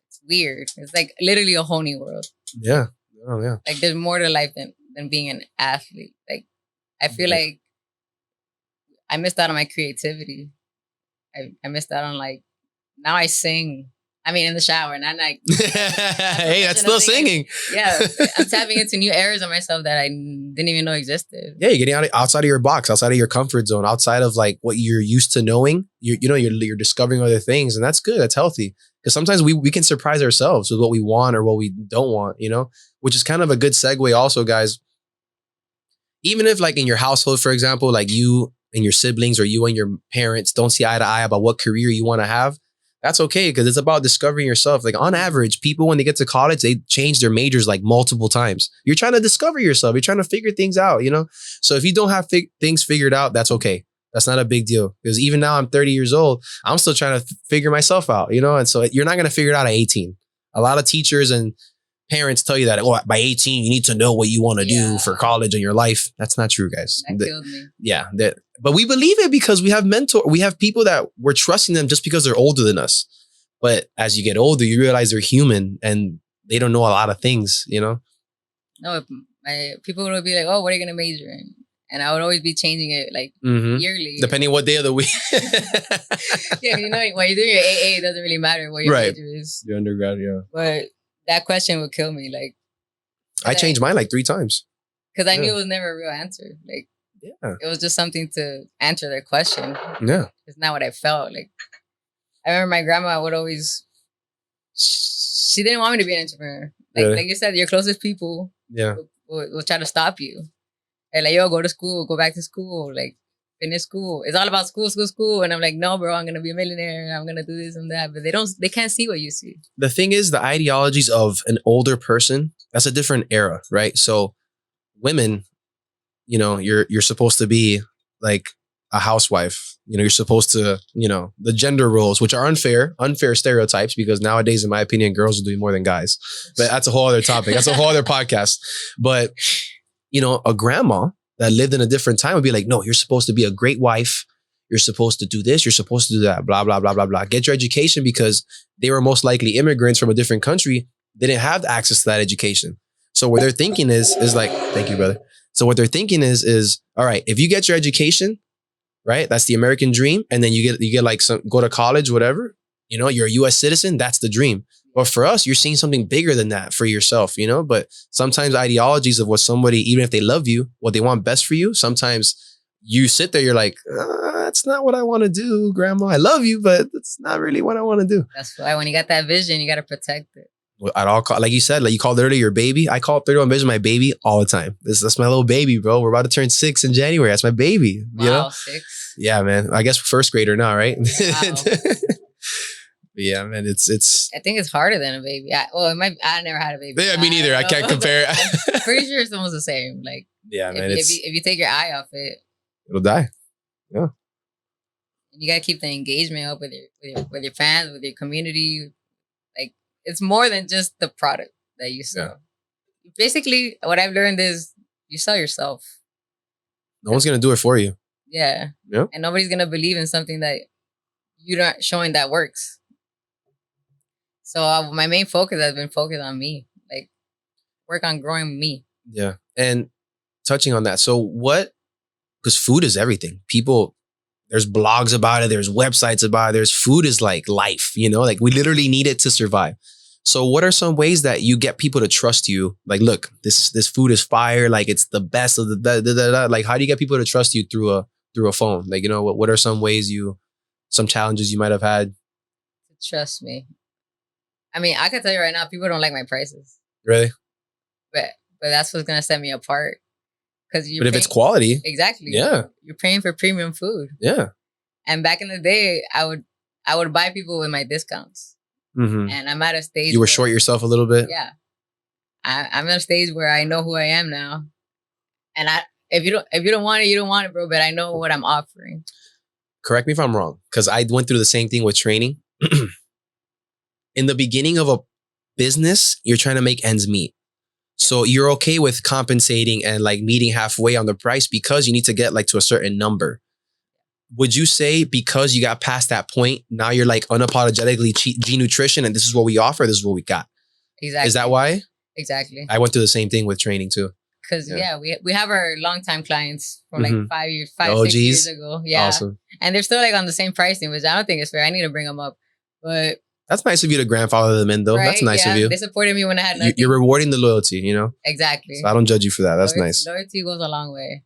It's weird. It's like literally a whole new world.
Yeah. Oh yeah.
Like there's more to life than being an athlete. Like I feel like I missed out on my creativity. I missed out on like, now I sing. I mean, in the shower, and I'm like,
hey, that's still singing.
Yeah, I'm tapping into new areas of myself that I didn't even know existed.
Yeah, you're getting outside of your box, outside of your comfort zone, outside of like what you're used to knowing. You're discovering other things, and that's good. That's healthy. Because sometimes we can surprise ourselves with what we want or what we don't want. You know, which is kind of a good segue, also, guys. Even if like in your household, for example, like you and your siblings or you and your parents don't see eye to eye about what career you want to have. That's okay, because it's about discovering yourself. Like on average, people, when they get to college, they change their majors like multiple times. You're trying to discover yourself. You're trying to figure things out, you know? So if you don't have things figured out, that's okay. That's not a big deal. Because even now I'm 30 years old, I'm still trying to figure myself out, you know? And so you're not going to figure it out at 18. A lot of teachers and parents tell you that, oh, by 18, you need to know what you want to do for college and your life. That's not true, guys.
That killed me.
Yeah. But we believe it because we have people that we're trusting them just because they're older than us. But as you get older, you realize they're human and they don't know a lot of things, you know?
No, people would be like, oh, what are you going to major in? And I would always be changing it like yearly.
Depending what day of the week.
Yeah, you know, when you're doing your AA, it doesn't really matter what your major is.
Your undergrad, yeah.
But that question would kill me. Like,
I changed mine like 3 times.
Because I knew it was never a real answer. Like, it was just something to answer their question.
Yeah.
It's not what I felt. Like, I remember my grandma would always, she didn't want me to be an entrepreneur. Like you said, your closest people will try to stop you. They're like, yo, go to school, go back to school, like, finish school. It's all about school. And I'm like, no, bro, I'm going to be a millionaire. I'm going to do this and that. But they can't see what you see.
The thing is, the ideologies of an older person, that's a different era, right? So women, you know, you're supposed to be like a housewife. You know, you're supposed to, you know, the gender roles, which are unfair stereotypes, because nowadays, in my opinion, girls are doing more than guys. But that's a whole other topic. That's a whole other podcast. But, you know, a grandma that lived in a different time would be like, no, you're supposed to be a great wife. You're supposed to do this. You're supposed to do that. Blah, blah, blah, blah, blah. Get your education because they were most likely immigrants from a different country. They didn't have access to that education. So what they're thinking is like, thank you, brother. So what they're thinking is, all right, if you get your education, right? That's the American dream. And then you get like go to college, whatever, you're a US citizen. That's the dream. But for us, you're seeing something bigger than that for yourself, but sometimes ideologies of what somebody, even if they love you, what they want best for you, sometimes you sit there, you're like, that's not what I want to do, grandma. I love you, but that's not really what I want to do.
That's why when you got that vision, you got to protect it.
At all, like you said, like you called earlier your baby. I call 31 Vision my baby all the time. That's my little baby, bro. We're about to turn 6 in January. That's my baby.
Wow, 6.
Yeah, man. I guess first grader now, right?
Wow.
Yeah, man. It's.
I think it's harder than a baby. I never had a baby.
Yeah, me neither. I can't compare.
I'm pretty sure it's almost the same. Like,
yeah, man.
If you take your eye off it,
it'll die. Yeah.
You gotta keep the engagement up with your fans, with your community. Like, it's more than just the product that you sell. Yeah. Basically, what I've learned is you sell yourself.
No one's gonna do it for you.
Yeah.
Yep.
And nobody's gonna believe in something that you're not showing that works. So my main focus has been focused on me, like work on growing me.
Yeah. And touching on that. So because food is everything. There's blogs about it. There's websites about it. There's food is like life, like we literally need it to survive. So what are some ways that you get people to trust you? Like, look, this food is fire. Like it's the best of the, like, how do you get people to trust you through a phone? Like, what are some ways some challenges you might have had?
Trust me. I mean, I can tell you right now, people don't like my prices.
Really?
But that's what's going to set me apart. But
if it's quality.
Exactly.
Yeah.
You're paying for premium food.
Yeah.
And back in the day, I would buy people with my discounts.
Mm-hmm.
And I'm at a stage.
You were short yourself a little bit?
Yeah. I'm at a stage where I know who I am now. And if you don't want it, you don't want it, bro. But I know what I'm offering.
Correct me if I'm wrong. Because I went through the same thing with training. In the beginning of a business, you're trying to make ends meet. So you're okay with compensating and like meeting halfway on the price because you need to get like to a certain number. Would you say because you got past that point, now you're like unapologetically G Nutrition and this is what we offer, this is what we got?
Exactly.
Is that why?
Exactly.
I went through the same thing with training too.
Because we have our longtime clients from like 6 years ago. Yeah. Awesome. And they're still like on the same pricing, which I don't think is fair. I need to bring them up. But
that's nice of you to grandfather them in, though. Right? That's nice of you.
They supported me when I had nothing.
You're rewarding the loyalty,
Exactly.
So I don't judge you for that. That's nice.
Loyalty goes a long way.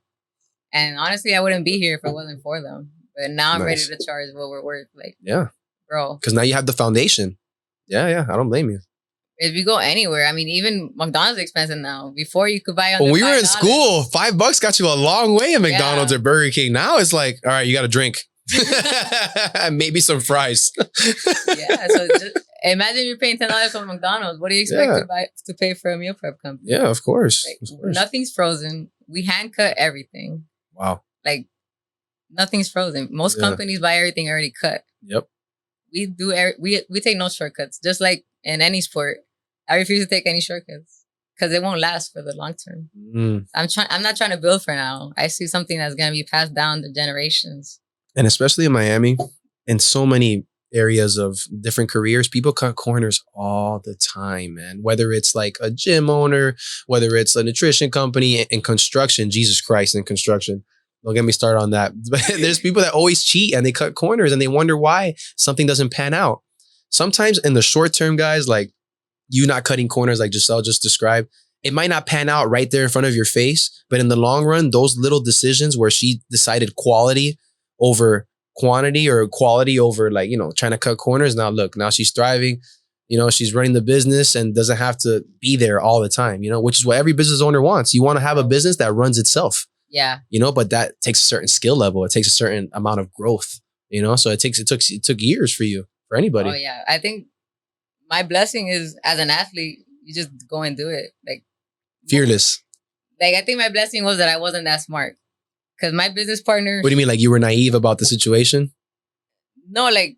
And honestly, I wouldn't be here if it wasn't for them. But now I'm ready to charge what we're worth. Like, bro.
Because now you have the foundation. Yeah. I don't blame you.
If you go anywhere, I mean, even McDonald's is expensive now. Before you could buy under
when we were in school, $5 got you a long way at McDonald's or Burger King. Now it's like, all right, you got a drink. Maybe some fries.
So imagine you're paying $10 for McDonald's. What do you expect to pay for a meal prep company?
Yeah, of course.
Nothing's frozen. We hand cut everything.
Wow.
Like nothing's frozen. Most companies buy everything already cut.
Yep.
We do. We take no shortcuts. Just like in any sport, I refuse to take any shortcuts because it won't last for the long term. I'm not trying to build for now. I see something that's gonna be passed down to generations.
And especially in Miami, in so many areas of different careers, people cut corners all the time, man. Whether it's like a gym owner, whether it's a nutrition company, in construction, Jesus Christ, in construction. Don't get me started on that. But there's people that always cheat and they cut corners and they wonder why something doesn't pan out. Sometimes in the short term, guys, like you not cutting corners like Giselle just described, it might not pan out right there in front of your face. But in the long run, those little decisions where she decided quality over quantity or quality over like, trying to cut corners. Now look, now she's thriving, she's running the business and doesn't have to be there all the time, which is what every business owner wants. You want to have a business that runs itself.
Yeah.
But that takes a certain skill level. It takes a certain amount of growth, so it took years for you, for anybody.
Oh yeah. I think my blessing is as an athlete, you just go and do it. Like
fearless.
Like I think my blessing was that I wasn't that smart. Because my business partner...
What do you mean? Like you were naive about the situation?
No, like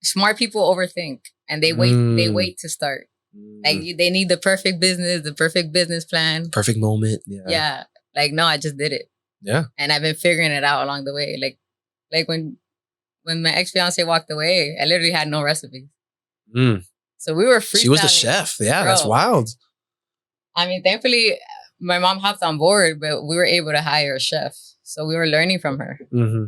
smart people overthink and they wait. They wait to start. Like they need the perfect business plan.
Perfect moment.
Yeah. Like, no, I just did it.
Yeah.
And I've been figuring it out along the way. Like Like when my ex fiance walked away, I literally had no recipes.
Mm.
So we were freestyling.
She was the chef. Yeah,
Bro.
that's wild.
I mean, thankfully, my mom hopped on board, but we were able to hire a chef. So we were learning from her.
Mm-hmm.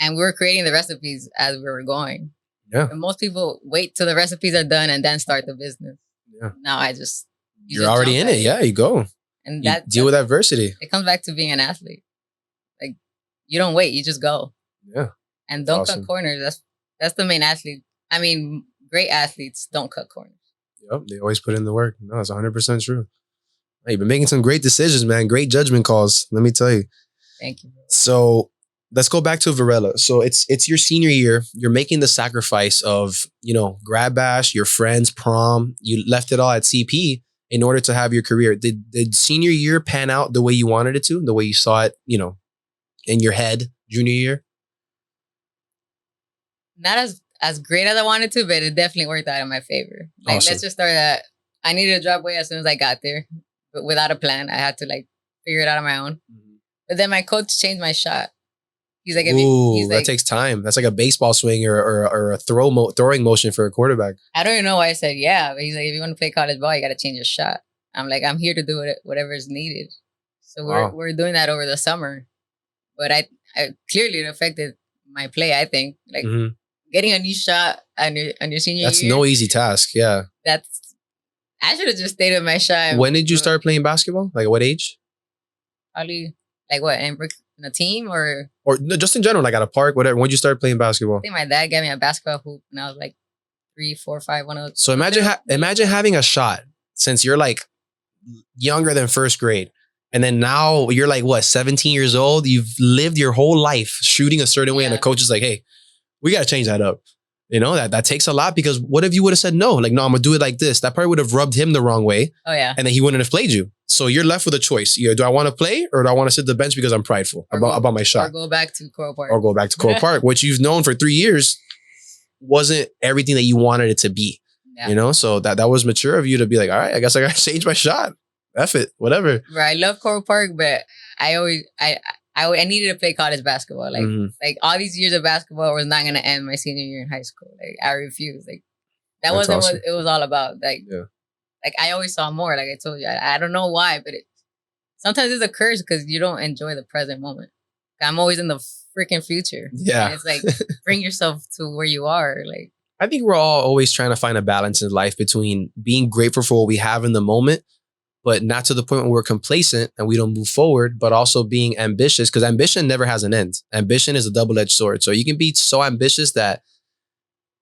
And we were creating the recipes as we were going.
Yeah.
And most people wait till the recipes are done and then start the business.
Yeah.
Now
you're already in it. Yeah, you go.
And
you deal with adversity.
It comes back to being an athlete. Like, you don't wait, you just go.
Yeah.
And don't cut corners. That's the main athlete. I mean, great athletes don't cut corners.
Yep, they always put in the work. No, it's 100% true. Hey, you've been making some great decisions, man. Great judgment calls. Let me tell you.
Thank you. Bro.
So let's go back to Varela. So it's your senior year. You're making the sacrifice of, grad bash, your friends, prom. You left it all at CP in order to have your career. Did senior year pan out the way you wanted it to? The way you saw it, in your head, junior year?
Not as great as I wanted to, but it definitely worked out in my favor. Like,
awesome.
Let's just start that. I needed to drop weight as soon as I got there, but without a plan. I had to figure it out on my own. Mm-hmm. But then my coach changed my shot. He's like,
that takes time. That's like a baseball swing or a throwing motion for a quarterback.
I don't even know why I said yeah, but he's like, if you want to play college ball, you got to change your shot. I'm like, I'm here to do whatever is needed. So we're doing that over the summer, but I clearly it affected my play. I think mm-hmm. Getting a new shot on your senior year.
That's no easy task. Yeah.
I should have just stayed with my shot.
When did you start playing basketball? Like at what age?
Probably what, in a team or
no, just in general, like at a park, whatever. When did you start playing basketball?
I think my dad gave me a basketball hoop when I was 3, 4, 5, one of those.
So imagine having a shot since you're younger than first grade. And then now you're 17 years old. You've lived your whole life shooting a certain way. And the coach is like, hey, we got to change that up. That takes a lot, because what if you would have said no? No, I'm going to do it like this. That probably would have rubbed him the wrong way.
Oh, yeah.
And then he wouldn't have played you. So you're left with a choice. Either do I want to play or do I want to sit the bench because I'm prideful about my shot?
Or go back to Coral
Park, which you've known for 3 years wasn't everything that you wanted it to be. Yeah. So that was mature of you to be like, all right, I guess I got to change my shot. F it, whatever.
Right. I love Coral Park, but I needed to play college basketball. All these years of basketball was not going to end my senior year in high school. I refused. That wasn't awesome. What it was all about. I always saw more. Like I told you, I don't know why, but sometimes it's a curse because you don't enjoy the present moment. I'm always in the freaking future.
Yeah.
And it's bring yourself to where you are.
I think we're all always trying to find a balance in life between being grateful for what we have in the moment, but not to the point where we're complacent and we don't move forward, but also being ambitious, because ambition never has an end. Ambition is a double-edged sword. So you can be so ambitious that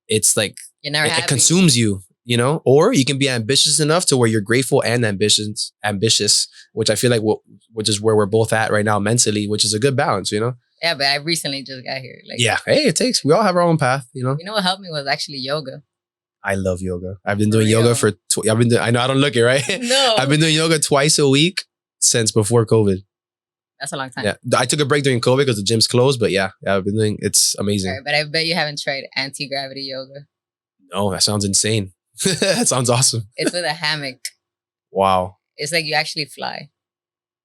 it's it consumes you, or you can be ambitious enough to where you're grateful and ambitious, which I feel which is where we're both at right now mentally, which is a good balance,
Yeah, but I recently just got here.
Hey, we all have our own path,
You know what helped me was actually yoga.
I love yoga. I've been doing yoga I know I don't look it, right?
No.
I've been doing yoga twice a week since before COVID.
That's a long time.
Yeah. I took a break during COVID because the gym's closed, but yeah, I've been doing, it's amazing.
Right, but I bet you haven't tried anti-gravity yoga.
No, that sounds insane. That sounds awesome.
It's with a hammock.
Wow.
It's you actually fly.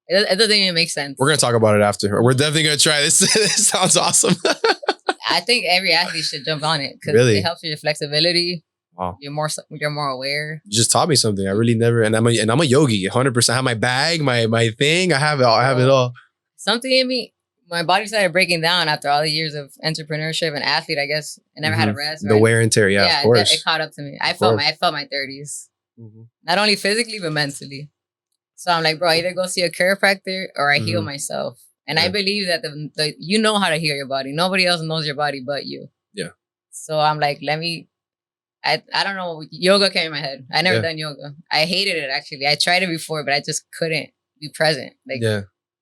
It doesn't even make sense.
We're going to talk about it after. We're definitely going to try this. This sounds awesome.
I think every athlete should jump on it because it helps with your flexibility.
Wow.
You're more aware.
You just taught me something. I really never, and I'm a yogi, 100%. I have my bag, my thing. I have it all. I have it all.
Something in me, my body started breaking down after all the years of entrepreneurship and athlete, I guess. I never had a rest. Right?
The wear and tear. Yeah, of course.
It caught up to me. I felt my 30s. Mm-hmm. Not only physically, but mentally. So I'm like, bro, I either go see a chiropractor or I heal myself. And I believe that you know how to heal your body. Nobody else knows your body but you.
Yeah.
So I'm like, I don't know. Yoga came in my head. I never done yoga. I hated it, actually. I tried it before, but I just couldn't be present.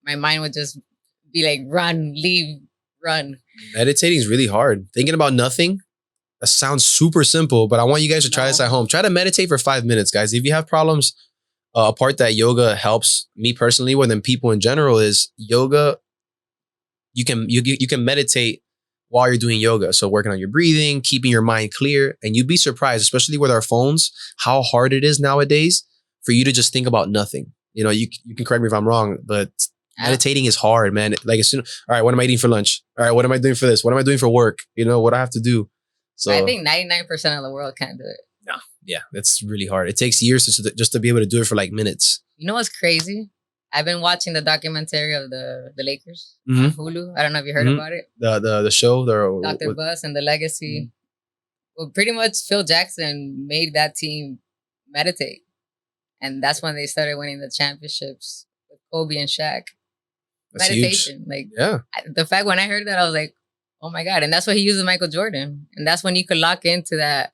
My mind would just be run, leave, run.
Meditating is really hard. Thinking about nothing. That sounds super simple, but I want you guys to try this at home. Try to meditate for 5 minutes, guys. If you have problems, a part that yoga helps me personally more than people in general is yoga. You can meditate while you're doing yoga. So working on your breathing, keeping your mind clear. And you'd be surprised, especially with our phones, how hard it is nowadays for you to just think about nothing. You can correct me if I'm wrong, but
Yeah.
Meditating is hard, man. Like as soon, all right, what am I eating for lunch? All right, what am I doing for this? What am I doing for work? You know, what do I have to do? So
I think 99% of the world can't do it.
no, yeah, that's really hard. It takes years just to be able to do it for like minutes.
You know what's crazy? I've been watching the documentary of the Lakers
Mhm.
on Hulu. I don't know if you heard
Mhm.
about it.
The show,
Dr. Bus and the legacy. Well, pretty much Phil Jackson made that team meditate. And that's when they started winning the championships with Kobe and Shaq.
that's
Meditation.
huge.
Like
Yeah,
the fact when I heard that, I was like, oh my God. And that's what he used with Michael Jordan. And that's when you could lock into that.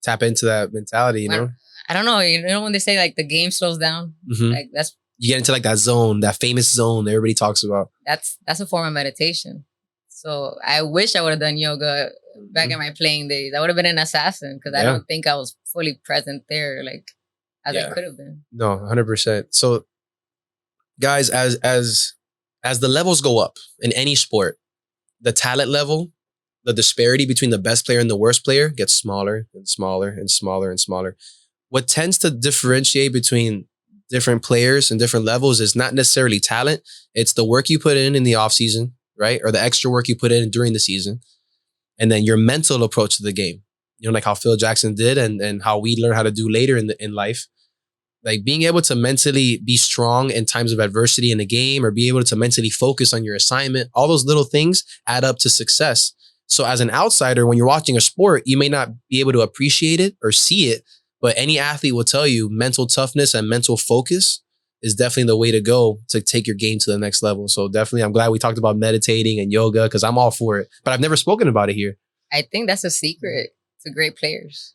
tap into that mentality. You know,
I don't know. You know when they say like the game slows down?
Mhm.
Like
You get into like that zone, that famous zone that everybody talks about.
that's a form of meditation. So I wish I would have done yoga back in my playing days. I would have been an assassin because I
Yeah.
don't think I was fully present there like as I could have been.
No, 100%. So, guys, as the levels go up in any sport, the talent level, the disparity between the best player and the worst player gets smaller and smaller and smaller and smaller. What tends to differentiate between different players and different levels is not necessarily talent. It's the work you put in the off season, right? Or the extra work you put in during the season. And then your mental approach to the game. You know, like how Phil Jackson did and how we learn how to do later in life. Like being able to mentally be strong in times of adversity in a game or be able to mentally focus on your assignment, all those little things add up to success. So as an outsider, when you're watching a sport, you may not be able to appreciate it or see it, but any athlete will tell you mental toughness and mental focus is definitely the way to go to take your game to the next level. So definitely, I'm glad we talked about meditating and yoga because I'm all for it, but I've never spoken about it here.
I think that's a secret to great players.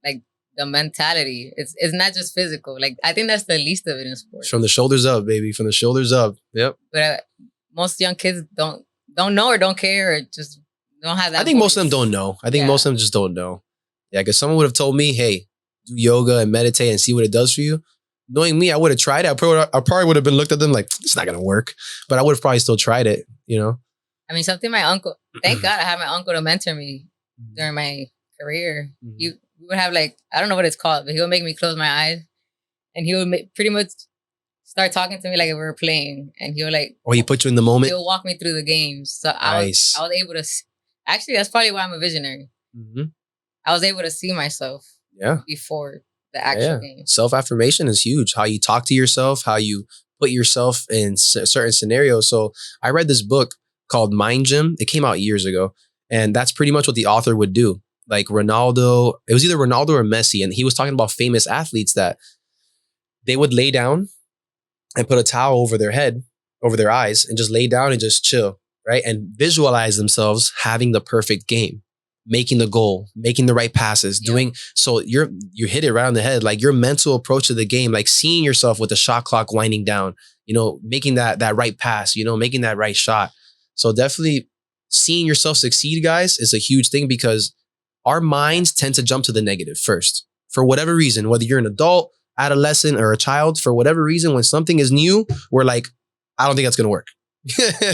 Like the mentality. It's not just physical. Like I think that's the least of it in sports.
From the shoulders up, baby. From the shoulders up. Yep.
But most young kids don't know or don't care or just don't have that.
I think most of them don't know. I think most of them just don't know. Yeah, because someone would have told me, hey, do yoga and meditate and see what it does for you. Knowing me, I would have tried it. I probably would have been looked at them like, it's not going to work. But I would have probably still tried it, you know?
I mean, something my uncle, thank God I had my uncle to mentor me during my career. We would have like, I don't know what it's called, but he would make me close my eyes. And he would pretty much start talking to me like if we were playing. And he would like...
Or he put you in the moment?
He'll walk me through the games. So I was able to... Actually, that's probably why I'm a visionary. I was able to see myself before the actual game.
Self-affirmation is huge. How you talk to yourself, how you put yourself in certain scenarios. So I read this book called Mind Gym. It came out years ago. And that's pretty much what the author would do. Like Ronaldo, it was either Ronaldo or Messi. And he was talking about famous athletes that they would lay down and put a towel over their head, over their eyes, and just lay down and just chill, right? And visualize themselves having the perfect game, making the goal, making the right passes, doing, so you hit it right on the head. Like your mental approach to the game, like seeing yourself with the shot clock winding down, you know, making that right pass, you know, making that right shot. So definitely seeing yourself succeed, guys, is a huge thing because our minds tend to jump to the negative first. For whatever reason, whether you're an adult, adolescent, or a child, for whatever reason, when something is new, we're like, I don't think that's going to work.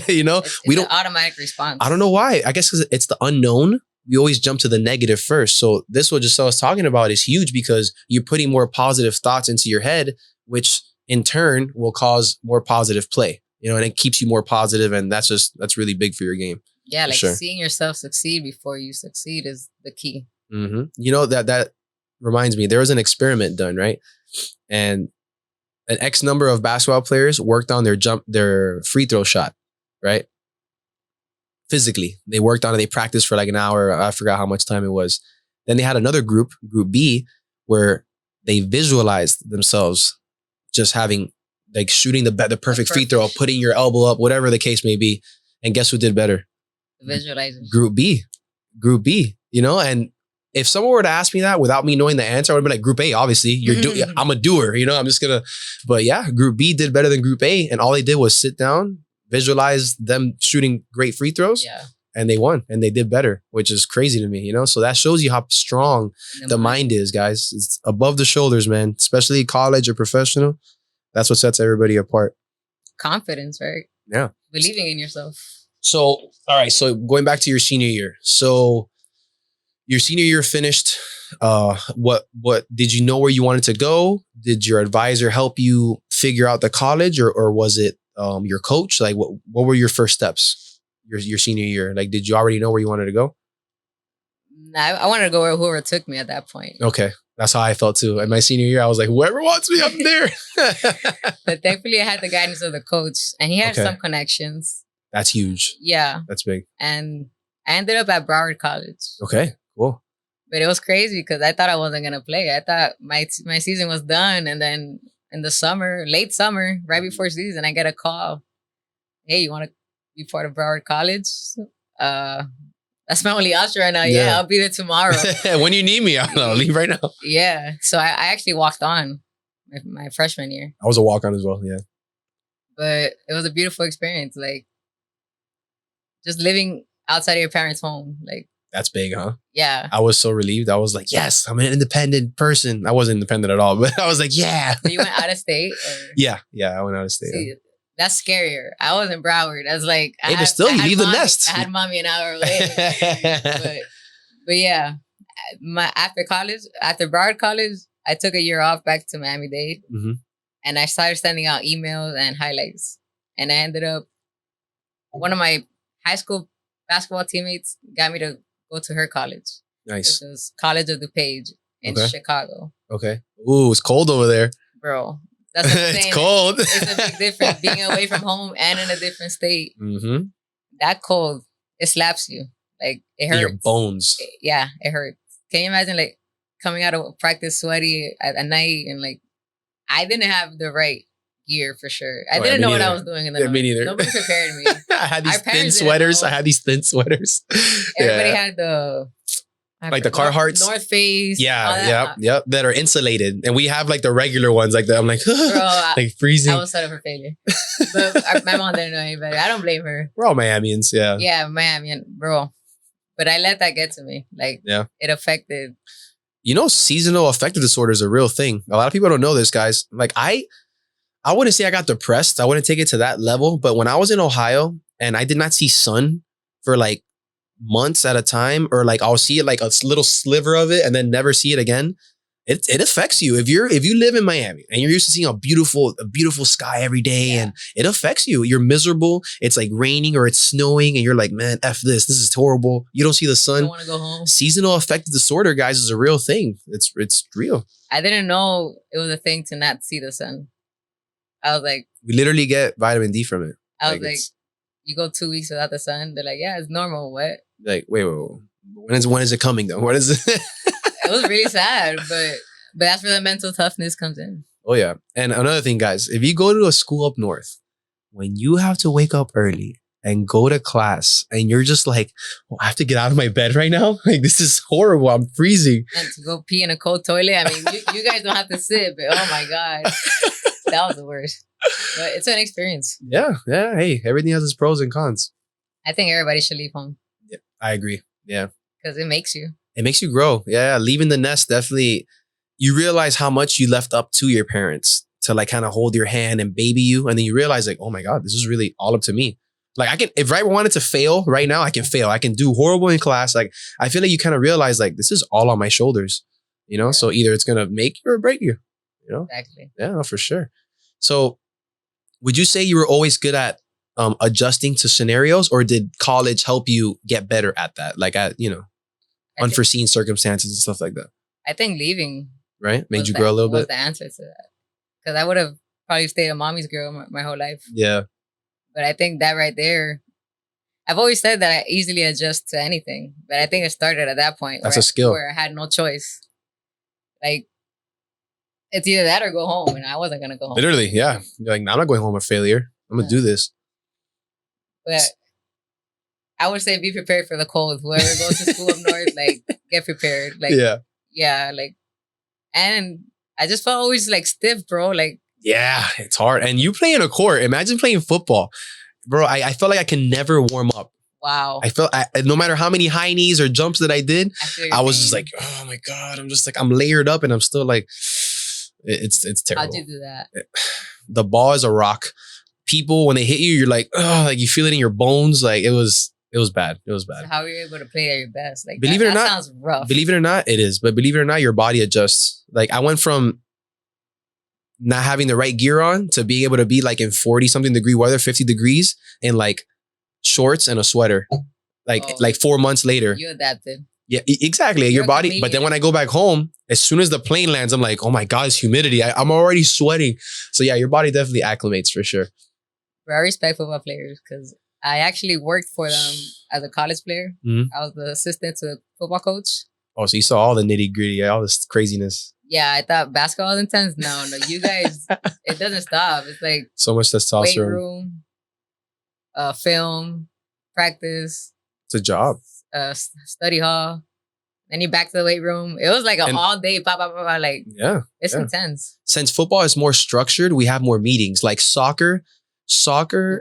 You know,
we don't automatic response.
I don't know why. I guess because it's the unknown. We always jump to the negative first. So this, what Giselle is talking about, is huge because you're putting more positive thoughts into your head, which in turn will cause more positive play, you know, and it keeps you more positive. And that's really big for your game.
Yeah. Like seeing yourself succeed before you succeed is the key.
Mm-hmm. You know, that reminds me, there was an experiment done, right? And an X number of basketball players worked on their free throw shot, right? Physically, they worked on it. They practiced for like an hour. I forgot how much time it was. Then they had another group B, where they visualized themselves just having, like, shooting the perfect free throw, putting your elbow up, whatever the case may be. And guess who did better?
Visualizing.
Group B, you know? And if someone were to ask me that without me knowing the answer, I would be like, Group A, obviously. I'm a doer, you know? I'm just gonna, but yeah, Group B did better than Group A. And all they did was sit down, visualize them shooting great free throws, and they won, and they did better, which is crazy to me, you know? So that shows you how strong the mind is, guys. It's above the shoulders, man, especially college or professional. That's what sets everybody apart. Confidence,
right?
Yeah.
Believing in yourself.
So, all right. So going back to your senior year. So your senior year finished. What did you know where you wanted to go? Did your advisor help you figure out the college, or was it your coach? Like what were your first steps your senior year? Like, did you already know where you wanted to go?
I wanted to go where whoever took me at that point.
Okay. That's how I felt too. In my senior year, I was like, whoever wants me, I'm there.
But thankfully I had the guidance of the coach and he had some connections.
That's huge.
Yeah.
That's big.
And I ended up at Broward College.
Okay, cool.
But it was crazy because I thought I wasn't going to play. I thought my season was done. And then in the summer, late summer, right before season, I get a call. Hey, you want to be part of Broward College? That's my only option right now. Yeah, I'll be there tomorrow.
When you need me, I'll leave right now.
Yeah. So I actually walked on my freshman year.
I was a walk-on as well, yeah.
But it was a beautiful experience. Like, just living outside of your parents' home. Like,
that's big, huh?
Yeah.
I was so relieved. I was like, yes, I'm an independent person. I wasn't independent at all, but I was like, yeah.
So you went out of state? Or?
Yeah, I went out of state.
See, that's scarier. I was in Broward. I was like,
hey, but still, you leave the nest.
I had mommy an hour away. but yeah, after Broward College, I took a year off back to Miami-Dade. Mm-hmm. And I started sending out emails and highlights. And I ended up, one of my high school basketball teammates got me to go to her college.
Nice.
It was College of Dupage in Chicago.
Okay. Ooh, it's cold over there.
Bro, that's what I'm saying.
It's cold.
It's a big difference being away from home and in a different state. Mm-hmm. That cold, it slaps you. Like, it hurts.
Your bones.
It hurts. Can you imagine, like, coming out of practice sweaty at night and, like, I didn't have the right gear for sure. I didn't know what I was doing in the
me neither.
Nobody prepared me.
I had these thin sweaters.
Everybody had the
Carhartts,
North Face.
Yeah, that are insulated, and we have like the regular ones. Like I'm like, bro, like freezing.
I was set up for failure, but my mom didn't know any better. I don't blame her.
We're all Miamians, yeah.
Yeah, Miamian, bro. But I let that get to me. Like, it affected.
You know, seasonal affective disorder is a real thing. A lot of people don't know this, guys. Like I wouldn't say I got depressed. I wouldn't take it to that level. But when I was in Ohio and I did not see sun for like months at a time, or like I'll see it like a little sliver of it and then never see it again, it affects you. If you live in Miami and you're used to seeing a beautiful sky every day, and it affects you. You're miserable. It's like raining or it's snowing and you're like, man, F this. This is horrible. You don't see the sun.
I want to go home.
Seasonal affective disorder, guys, is a real thing. It's real.
I didn't know it was a thing to not see the sun. I was like,
we literally get vitamin D from it.
I was like, you go 2 weeks without the sun. They're like, yeah, it's normal. What?
Like, wait. When is it coming though? What is it?
It was really sad, but that's where the mental toughness comes in.
Oh yeah. And another thing, guys, if you go to a school up north, when you have to wake up early and go to class and you're just like, oh, I have to get out of my bed right now. Like, this is horrible. I'm freezing.
And to go pee in a cold toilet. I mean, you guys don't have to sit, but oh my God. That was the worst. But it's an experience.
Yeah. Hey, everything has its pros and cons.
I think everybody should leave home.
Yeah, I agree. Yeah.
Because it makes you.
It makes you grow. Yeah. Leaving the nest, definitely. You realize how much you left up to your parents to like kind of hold your hand and baby you. And then you realize like, oh my God, this is really all up to me. Like if I wanted to fail right now, I can fail. I can do horrible in class. Like, I feel like you kind of realize like, this is all on my shoulders, you know? So either it's going to make you or break you, you know?
Exactly.
Yeah, no, for sure. So would you say you were always good at adjusting to scenarios, or did college help you get better at that? Like at, unforeseen circumstances and stuff like that.
I think leaving.
Right? Made you grow a little bit?
Was the answer to that. Because I would have probably stayed a mommy's girl my whole life.
Yeah.
But I think that right there, I've always said that I easily adjust to anything. But I think it started at that point.
That's a skill.
Where I had no choice. Like, it's either that or go home. And I wasn't going to go home.
Literally, yeah. You're like, I'm not going home a failure. I'm going to do this.
But I would say be prepared for the cold. Whoever goes to school up north, like, get prepared. Like, yeah, like, and I just felt always like stiff, bro. Like,
yeah, it's hard. And you play in a court. Imagine playing football, bro. I felt like I can never warm up.
Wow.
I felt no matter how many high knees or jumps that I did, I was just like, oh my God. I'm just like, I'm layered up and I'm still like, it's terrible.
How'd you do that?
The ball is a rock. People, when they hit you, you're like, oh, like you feel it in your bones. Like it was bad. It was bad.
So how were you able to play at your best? Like,
believe it or not,
sounds rough.
Believe it or not, it is. But believe it or not, your body adjusts. Like I went from not having the right gear on to being able to be like in 40 something degree weather, 50 degrees in like shorts and a sweater, like 4 months later.
You adapted.
Yeah, exactly.
You're
Your
a
body.
comedian.
But then when I go back home, as soon as the plane lands, I'm like, oh my God, it's humidity. I'm already sweating. So yeah, your body definitely acclimates for sure.
But I respect football players because I actually worked for them as a college player.
Mhm.
I was the assistant to the football coach.
Oh, so you saw all the nitty gritty, all this craziness.
Yeah, I thought basketball was intense. No, you guys, it doesn't stop. It's like
So much
weight
testosterone.
room, film, practice,
It's a job.
study hall. Then you back to the weight room. It was like an all day, like
Yeah.
it's
yeah.
intense.
Since football is more structured, we have more meetings. Like soccer,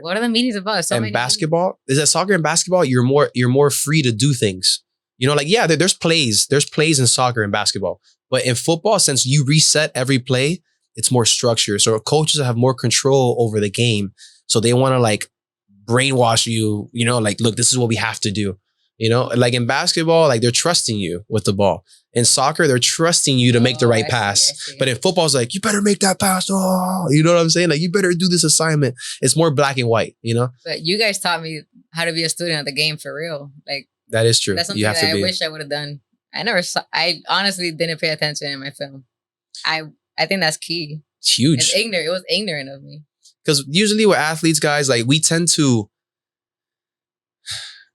What are the meetings about? So
and
many
basketball. Is that soccer and basketball? You're more free to do things. You know, like yeah, there's plays in soccer and basketball, but in football, since you reset every play, it's more structured. So coaches have more control over the game. So they want to like brainwash you. You know, like look, this is what we have to do. You know, like in basketball, like they're trusting you with the ball. In soccer, they're trusting you to make the right pass.
see.
But in football, it's like, you better make that pass. Oh, you know what I'm saying? Like, you better do this assignment. It's more black and white, you know?
But you guys taught me how to be a student of the game for real. Like
That is true.
that's something
You have
that
to
I
be.
wish I would have done. I honestly didn't pay attention in my film. I think that's key.
It's huge.
It's ignorant. It was ignorant of me.
Because usually with athletes, guys, like we tend to,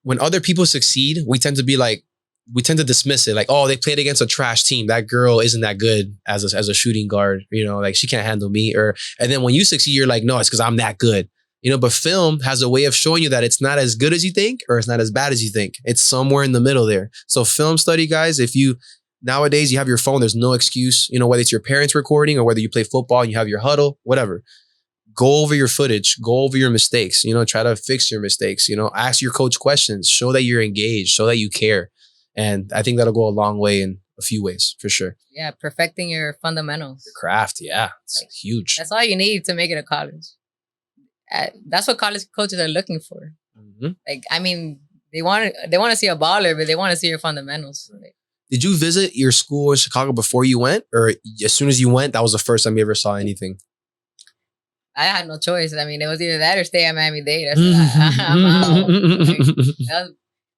when other people succeed, we tend to dismiss it. Like, oh, they played against a trash team. That girl isn't that good as a shooting guard. You know, like she can't handle me. And then when you succeed, you're like, no, it's because I'm that good. You know, but film has a way of showing you that it's not as good as you think or it's not as bad as you think. It's somewhere in the middle there. So film study, guys, nowadays you have your phone, there's no excuse, you know, whether it's your parents recording or whether you play football and you have your huddle, whatever. Go over your footage, go over your mistakes, you know, try to fix your mistakes, you know, ask your coach questions, show that you're engaged, show that you care. And I think that'll go a long way in a few ways for sure.
Yeah, perfecting your fundamentals.
Craft, yeah, it's huge.
That's all you need to make it a college. That's what college coaches are looking for.
Mm-hmm.
Like, I mean, they want to see a baller, but they want to see your fundamentals. Like,
did you visit your school in Chicago before you went? Or as soon as you went, that was the first time you ever saw anything?
I had no choice. I mean, it was either that or stay at Miami-Dade. I'm out. Like, that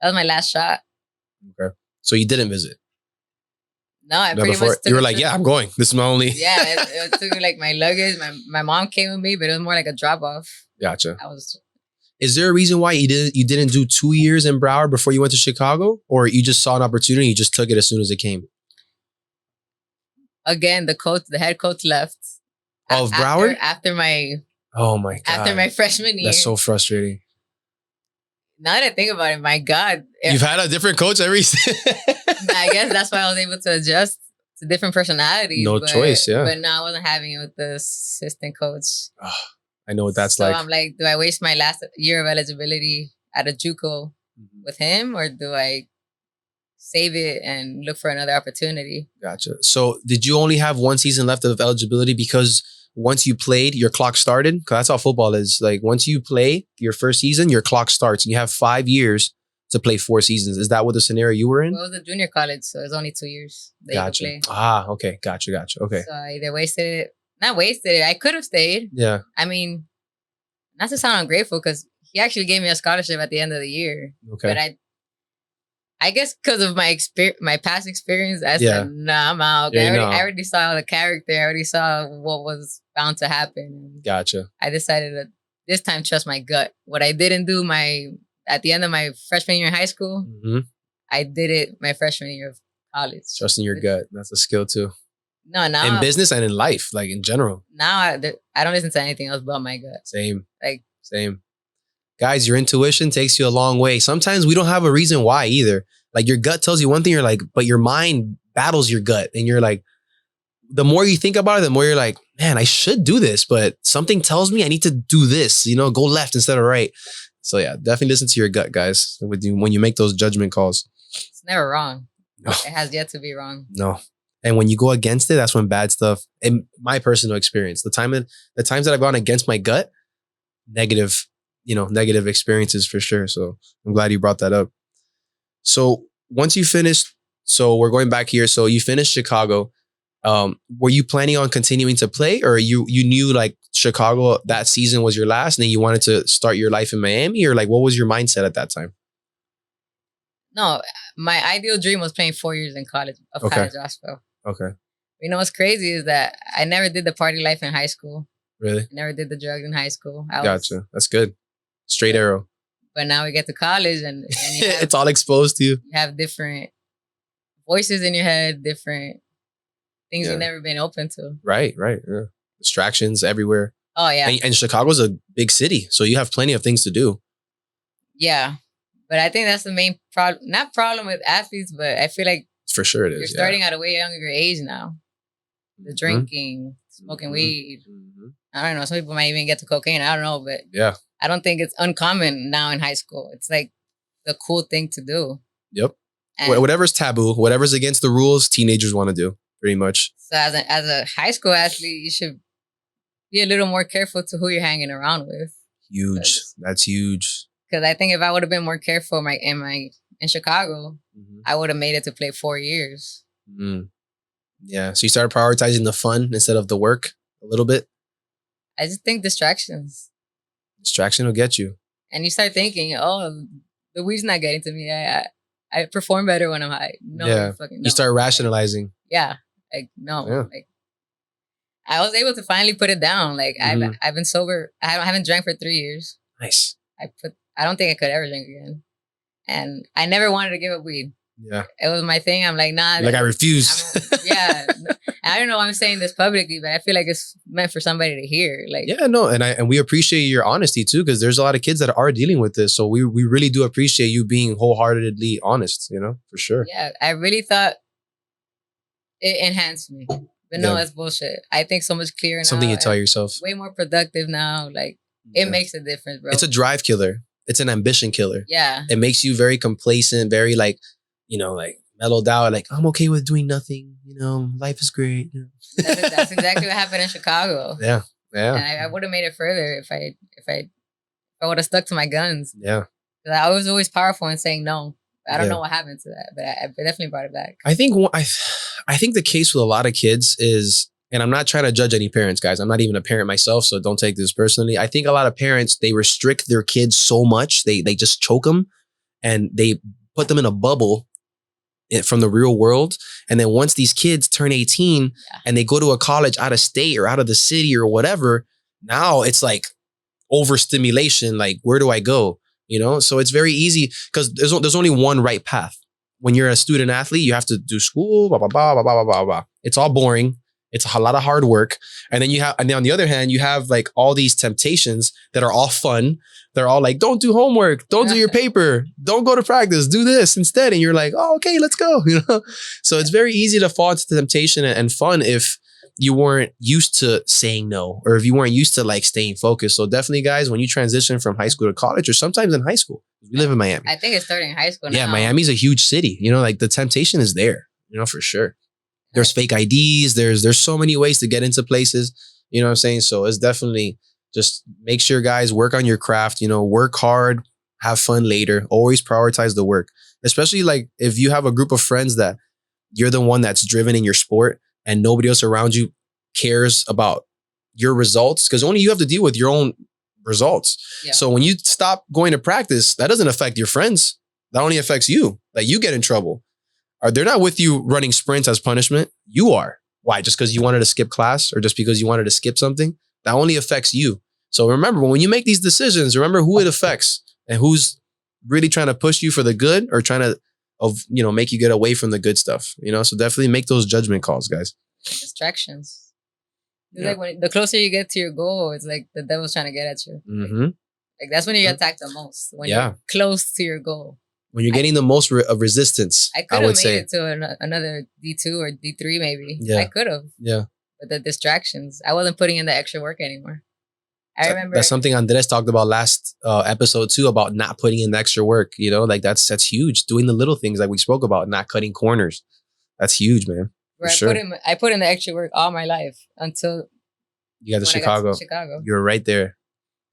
was my last shot.
Okay. So you didn't visit?
No, I pretty much
you were like, yeah, I'm going. This is my only.
Yeah, it took me like my luggage. My mom came with me, but it was more like a drop off.
Gotcha.
was
Is there a reason why you didn't do 2 years in Broward before you went to Chicago? Or you just saw an opportunity, you just took it as soon as it came?
Again, the head coach left.
Of Broward?
After my
Oh my God.
After my freshman year.
That's so frustrating.
Now that I think about it, my God.
You've had a different coach every
I guess that's why I was able to adjust to different personalities.
No choice, yeah.
But now I wasn't having it with the assistant coach.
Oh, I know what that's
so
like.
I'm like, do I waste my last year of eligibility at a JUCO with him, or do I save it and look for another opportunity?
Gotcha. So did you only have one season left of eligibility because once you played, your clock started? Because that's how football is. Like once you play your first season, your clock starts. And you have 5 years to play 4 seasons. Is that what the scenario you were in?
Well, it was a junior college, so it's only 2 years that
Gotcha.
you can play.
Ah, okay. Gotcha. Okay.
So I either not wasted it. I could have stayed.
Yeah.
I mean, not to sound ungrateful, because he actually gave me a scholarship at the end of the year.
Okay.
But I guess because of my past experience, I said, nah, I'm out.
Yeah,
I already saw the character. I already saw what was bound to happen.
Gotcha.
I decided to this time trust my gut. What I didn't do at the end of my freshman year in high school, I did it my freshman year of college.
Trusting your gut. That's a skill too.
No, now
in business and in life, like in general.
Now I don't listen to anything else but my gut.
Same. Guys, your intuition takes you a long way. Sometimes we don't have a reason why either. Like your gut tells you one thing, you're like, but your mind battles your gut. And you're like, the more you think about it, the more you're like, man, I should do this, but something tells me I need to do this, go left instead of right. So yeah, definitely listen to your gut, guys, when you make those judgment calls.
It's never wrong.
No.
It has yet to be wrong.
No. And when you go against it, that's when bad stuff, in my personal experience, the times that I've gone against my gut, negative experiences for sure. So I'm glad you brought that up. So once you finished, so we're going back here. So you finished Chicago. Were you planning on continuing to play, or you knew like Chicago that season was your last and then you wanted to start your life in Miami, or like what was your mindset at that time?
No, my ideal dream was playing 4 years in college basketball.
Okay.
You know what's crazy is that I never did the party life in high school.
Really?
I never did the drugs in high school.
Gotcha. That's good. Straight arrow.
But now we get to college and you have,
it's all exposed to you.
You have different voices in your head, different things you've never been open to.
Right. Yeah. Distractions everywhere.
Oh, yeah.
And Chicago's a big city, so you have plenty of things to do.
Yeah. But I think that's the main problem. Not problem with athletes, but I feel like
for sure it is.
You're starting at a way younger age now. The drinking, smoking weed. I don't know. Some people might even get to cocaine. I don't know, but I don't think it's uncommon now in high school. It's like the cool thing to do.
Yep. And whatever's taboo, whatever's against the rules, teenagers want to do, pretty much.
So as a high school athlete, you should be a little more careful to who you're hanging around with.
Huge. That's huge.
Because I think if I would have been more careful in Chicago, I would have made it to play 4 years.
Yeah. So you started prioritizing the fun instead of the work a little bit?
I just think distractions.
Distraction will get you. And
you start thinking, oh, the weed's not getting to me. I perform better when I'm high. No.
You start rationalizing.
Yeah. Like, no. Yeah. Like, I was able to finally put it down. Like, I've been sober. I haven't drank for 3 years.
Nice.
I don't think I could ever drink again. And I never wanted to give up weed.
Yeah.
It was my thing. I'm like, nah.
Like I refuse.
I don't know why I'm saying this publicly, but I feel like it's meant for somebody to hear. Like,
yeah, no. And we appreciate your honesty too, because there's a lot of kids that are dealing with this. So we really do appreciate you being wholeheartedly honest, for sure.
Yeah. I really thought it enhanced me. But no, that's bullshit. I think so much clearer now.
Something you tell yourself.
Way more productive now. Like, it makes a difference, bro.
It's a drive killer. It's an ambition killer.
Yeah.
It makes you very complacent, very like mellowed out. Like, I'm okay with doing nothing. Life is great.
That's exactly what happened in Chicago.
Yeah. Yeah.
And I would have made it further if I would have stuck to my guns.
Yeah.
Because I was always powerful in saying no. I don't know what happened to that, but I definitely brought it back.
I think the case with a lot of kids is, and I'm not trying to judge any parents, guys. I'm not even a parent myself, so don't take this personally. I think a lot of parents, they restrict their kids so much. They just choke them and they put them in a bubble from the real world. And then once these kids turn 18 and they go to a college out of state or out of the city or whatever, now it's like overstimulation. Like, where do I go? So it's very easy because there's only one right path. When you're a student athlete, you have to do school, blah, blah, blah, blah, blah, blah, blah. It's all boring. It's a lot of hard work. And then on the other hand, you have like all these temptations that are all fun. They're all like, don't do homework. Don't do your paper. Don't go to practice. Do this instead. And you're like, oh, okay, let's go. So it's very easy to fall into temptation and fun if you weren't used to saying no, or if you weren't used to like staying focused. So definitely, guys, when you transition from high school to college, or sometimes in high school, we live in Miami.
I think it's starting in high school now.
Yeah, Miami's a huge city. Like the temptation is there, for sure. There's fake IDs. There's so many ways to get into places. You know what I'm saying? So it's definitely just make sure, guys, work on your craft, work hard, have fun later. Always prioritize the work. Especially like if you have a group of friends that you're the one that's driven in your sport and nobody else around you cares about your results, because only you have to deal with your own results. Yeah. So when you stop going to practice, that doesn't affect your friends. That only affects you. Like, you get in trouble. Or they're not with you running sprints as punishment. You are. Why? Just because you wanted to skip class or just because you wanted to skip something? That only affects you. So remember, when you make these decisions, remember who it affects and who's really trying to push you for the good or trying to make you get away from the good stuff. So definitely make those judgment calls, guys.
Distractions. It's like when the closer you get to your goal, it's like the devil's trying to get at you. Like that's when you get attacked the most. When you're close to your goal. When you're getting the most resistance, I could have made it to another D2 or D3 maybe. Yeah. I could have. Yeah. But the distractions, I wasn't putting in the extra work anymore. I remember that's something Andres talked about last episode too, about not putting in the extra work. Like that's huge. Doing the little things like we spoke about, not cutting corners. That's huge, man. Where I put in the extra work all my life until you got to Chicago. You're right there.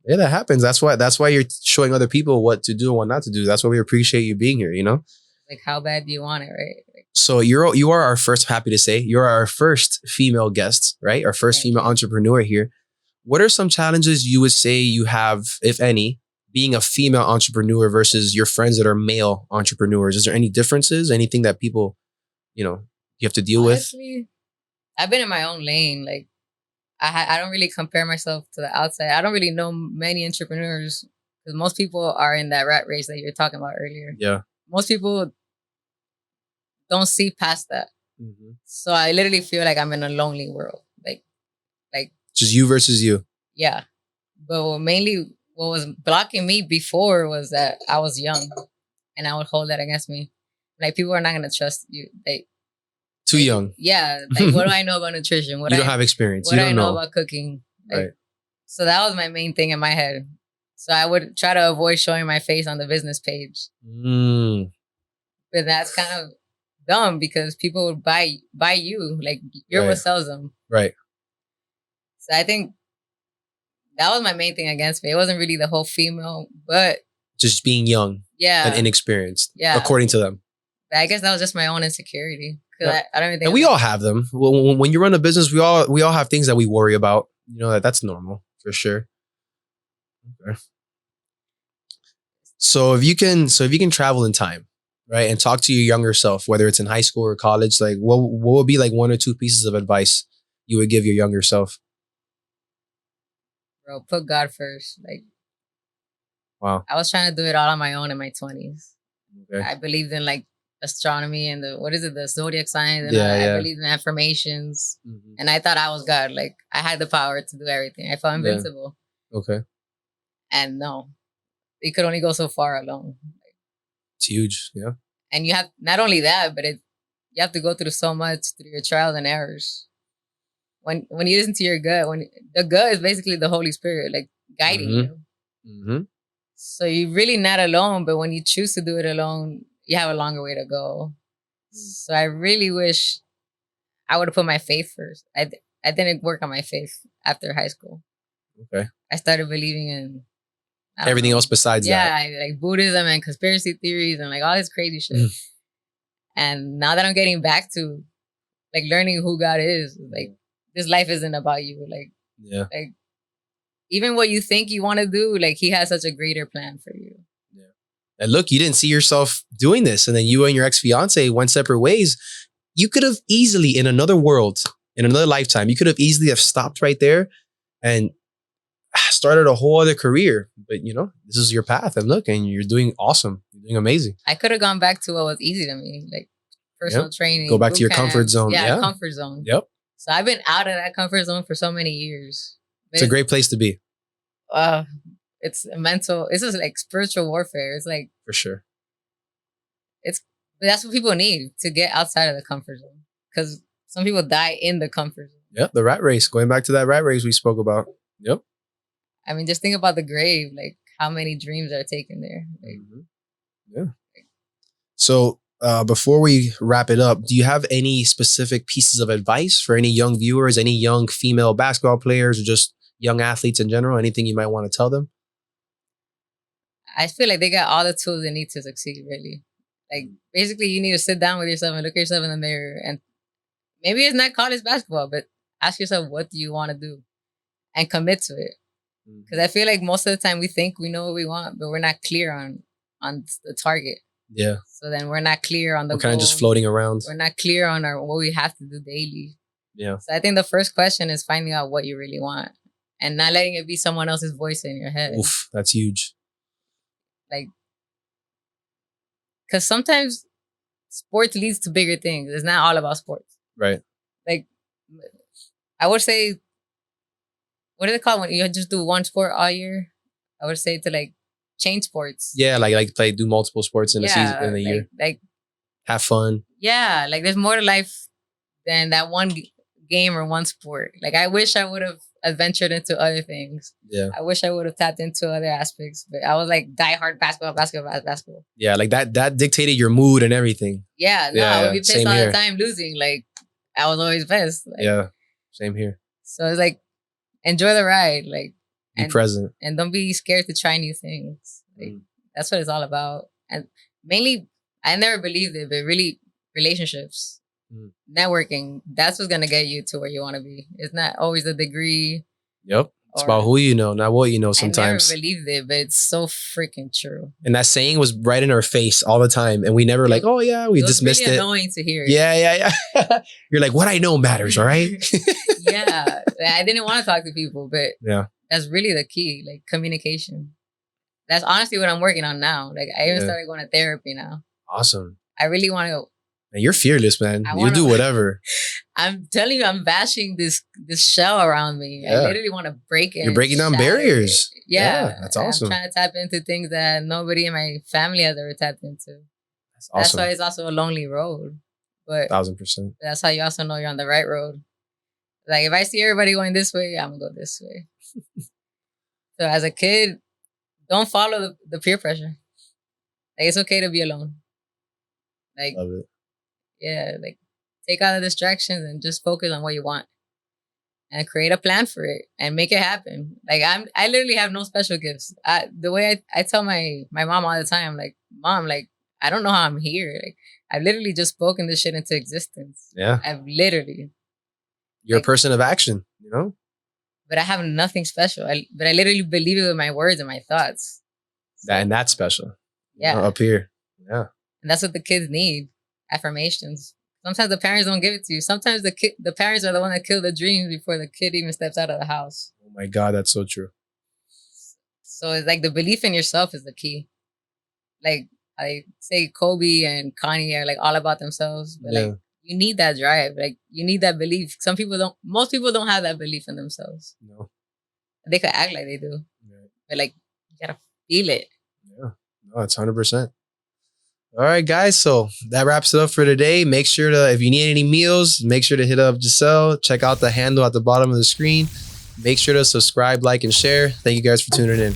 Yeah, that happens. That's why you're showing other people what to do and what not to do. That's why we appreciate you being here, Like, how bad do you want it, right? Like,
So you are our first, happy to say, you're our first female guest, right? Our first
Thank
female
you.
entrepreneur here. What are some challenges you would say you have, if any, being a female entrepreneur versus your friends that are male entrepreneurs? Is there any differences? Anything that people, you have to deal with?
Honestly, I've been in my own lane. Like I don't really compare myself to the outside. I don't really know many entrepreneurs because most people are in that rat race that you were talking about earlier.
Yeah.
Most people don't see past that.
Mm-hmm.
So I literally feel like I'm in a lonely world. Like
Just you versus you.
yeah. But what was blocking me before was that I was young, and I would hold that against me. Like people are not gonna trust you.
Too young.
Yeah. Like what do I know about nutrition?
You don't have experience.
What
You
I
don't
know
know.
about cooking. Like,
Right.
So that was my main thing in my head. So I would try to avoid showing my face on the business page. But that's kind of dumb because people would buy you. Like you're
Right.
what sells them.
Right.
So I think that was my main thing against me. It wasn't really the whole female, but
Just being young
yeah,
and inexperienced,
Yeah.
according to them.
I guess that was just my own insecurity because
Yeah.
I don't even think.
And we all have them. When you run a business, we all have things that we worry about. That's normal for sure. Okay. So if you can travel in time, right, and talk to your younger self, whether it's in high school or college, like what would be like one or two pieces of advice you would give your younger self?
Bro, put God first. Like,
wow,
I was trying to do it all on my own in my 20s.
Okay.
I believed in like astronomy and the zodiac signs, and
Yeah, yeah.
I believed in affirmations,
Mhm.
and I thought I was God. Like I had the power to do everything. I felt invincible,
Okay,
and no, you could only go so far alone.
it's huge. Yeah,
And you have not only that, but you have to go through so much through your trials and errors. When you listen to your gut, when the gut is basically the Holy Spirit, like guiding you.
Mm-hmm.
So you're really not alone, but when you choose to do it alone, you have a longer way to go. So I really wish I would have put my faith first. I didn't work on my faith after high school.
Okay.
I started believing in
Everything else besides that.
Yeah, like Buddhism and conspiracy theories and like all this crazy shit. And now that I'm getting back to like learning who God is, like this life isn't about you. Like
Yeah.
like even what you think you want to do, like He has such a greater plan for you.
Yeah. And look, you didn't see yourself doing this, and then you and your ex-fiance went separate ways. You could have easily, in another world, in another lifetime, you could have easily have stopped right there and started a whole other career. But this is your path, and look, and you're doing awesome. You're doing amazing.
I could have gone back to what was easy to me, like personal training.
Go back to your
boot
comfort
camps.
zone.
Yeah, comfort zone.
Yep.
So I've been out of that comfort zone for so many years. But
It's a great place to be.
It's mental. It's just like spiritual warfare. It's like
for sure.
But that's what people need to get outside of the comfort zone. Because some people die in the comfort zone.
Yep, the rat race. Going back to that rat race we spoke about. Yep.
I mean, just think about the grave. Like how many dreams are taken there. Like,
yeah. So before we wrap it up, do you have any specific pieces of advice for any young viewers, any young female basketball players, or just young athletes in general? Anything you might want to tell them?
I feel like they got all the tools they need to succeed, really. Like, basically, you need to sit down with yourself and look at yourself in the mirror. And maybe it's not college basketball, but ask yourself, what do you want to do? And commit to it. Because I feel like most of the time we think we know what we want, but we're not clear on the target.
Yeah.
So then we're not clear on the
goal. We're kind of just floating around.
We're not clear on what we have to do daily.
Yeah.
So I think the first question is finding out what you really want and not letting it be someone else's voice in your head.
Oof, that's huge.
Like, because sometimes sports leads to bigger things. It's not all about sports.
Right.
Like, I would say, what do they call when you just do one sport all year? I would say to like change sports.
Yeah, like do multiple sports in a season in a year.
Like
have fun.
Yeah, like there's more to life than that one game or one sport. Like I wish I would have adventured into other things.
Yeah.
I wish I would have tapped into other aspects, but I was like diehard basketball.
Yeah, like that dictated your mood and everything.
Yeah, no, I would be pissed all the time losing. Like I was always pissed. Like,
yeah, same here.
So it's like enjoy the ride, like
be present,
and don't be scared to try new things. Like that's what it's all about. And mainly, I never believed it, but really, relationships,
Mm.
networking. That's what's gonna get you to where you want to be. It's not always the degree.
Yep. It's
Or-
about who you know, not what you know
I
sometimes.
never believed it, but it's so freaking true.
And that saying was right in our face all the time. And we never like, oh yeah, we
It was
dismissed
really
it.
annoying to hear.
Yeah. You're like, what I know matters, all right?
Yeah. I didn't want to talk to people, but
Yeah.
that's really the key, like communication. That's honestly what I'm working on now. Like I even started going to therapy now.
Awesome.
I really want to.
Man, you're fearless, man. You'll do whatever.
I'm telling you, I'm bashing this shell around me.
Yeah.
I literally want to break it.
You're breaking down barriers.
Yeah,
That's awesome.
I'm trying to tap into things that nobody in my family has ever tapped into.
That's awesome.
That's why it's also a lonely road. But
1000%.
that's how you also know you're on the right road. Like if I see everybody going this way, I'm gonna go this way. So as a kid, don't follow the peer pressure. Like it's okay to be alone. Like
Love it.
Yeah, like take out the distractions and just focus on what you want. And create a plan for it and make it happen. Like I literally have no special gifts. The way I tell my mom all the time, like, Mom, like, I don't know how I'm here. Like I've literally just spoken this shit into existence.
Yeah.
I've literally.
You're a person of action, you know?
But I have nothing special. But I literally believe it with my words and my thoughts.
And that's special.
Yeah.
Up here. Yeah.
And that's what the kids need. Affirmations. Sometimes the parents don't give it to you. Sometimes the parents are the one that kill the dreams before the kid even steps out of the house.
Oh my God, that's so true.
So it's like the belief in yourself is the key. Like I say Kobe and Kanye are like all about themselves. But like you need that drive. Like you need that belief. Most people don't have that belief in themselves.
No.
They could act like they do. Right. But like you gotta feel it.
Yeah. No, it's 100%. All right, guys. So that wraps it up for today. Make sure to, if you need any meals, make sure to hit up Giselle. Check out the handle at the bottom of the screen. Make sure to subscribe, like, and share. Thank you guys for tuning in.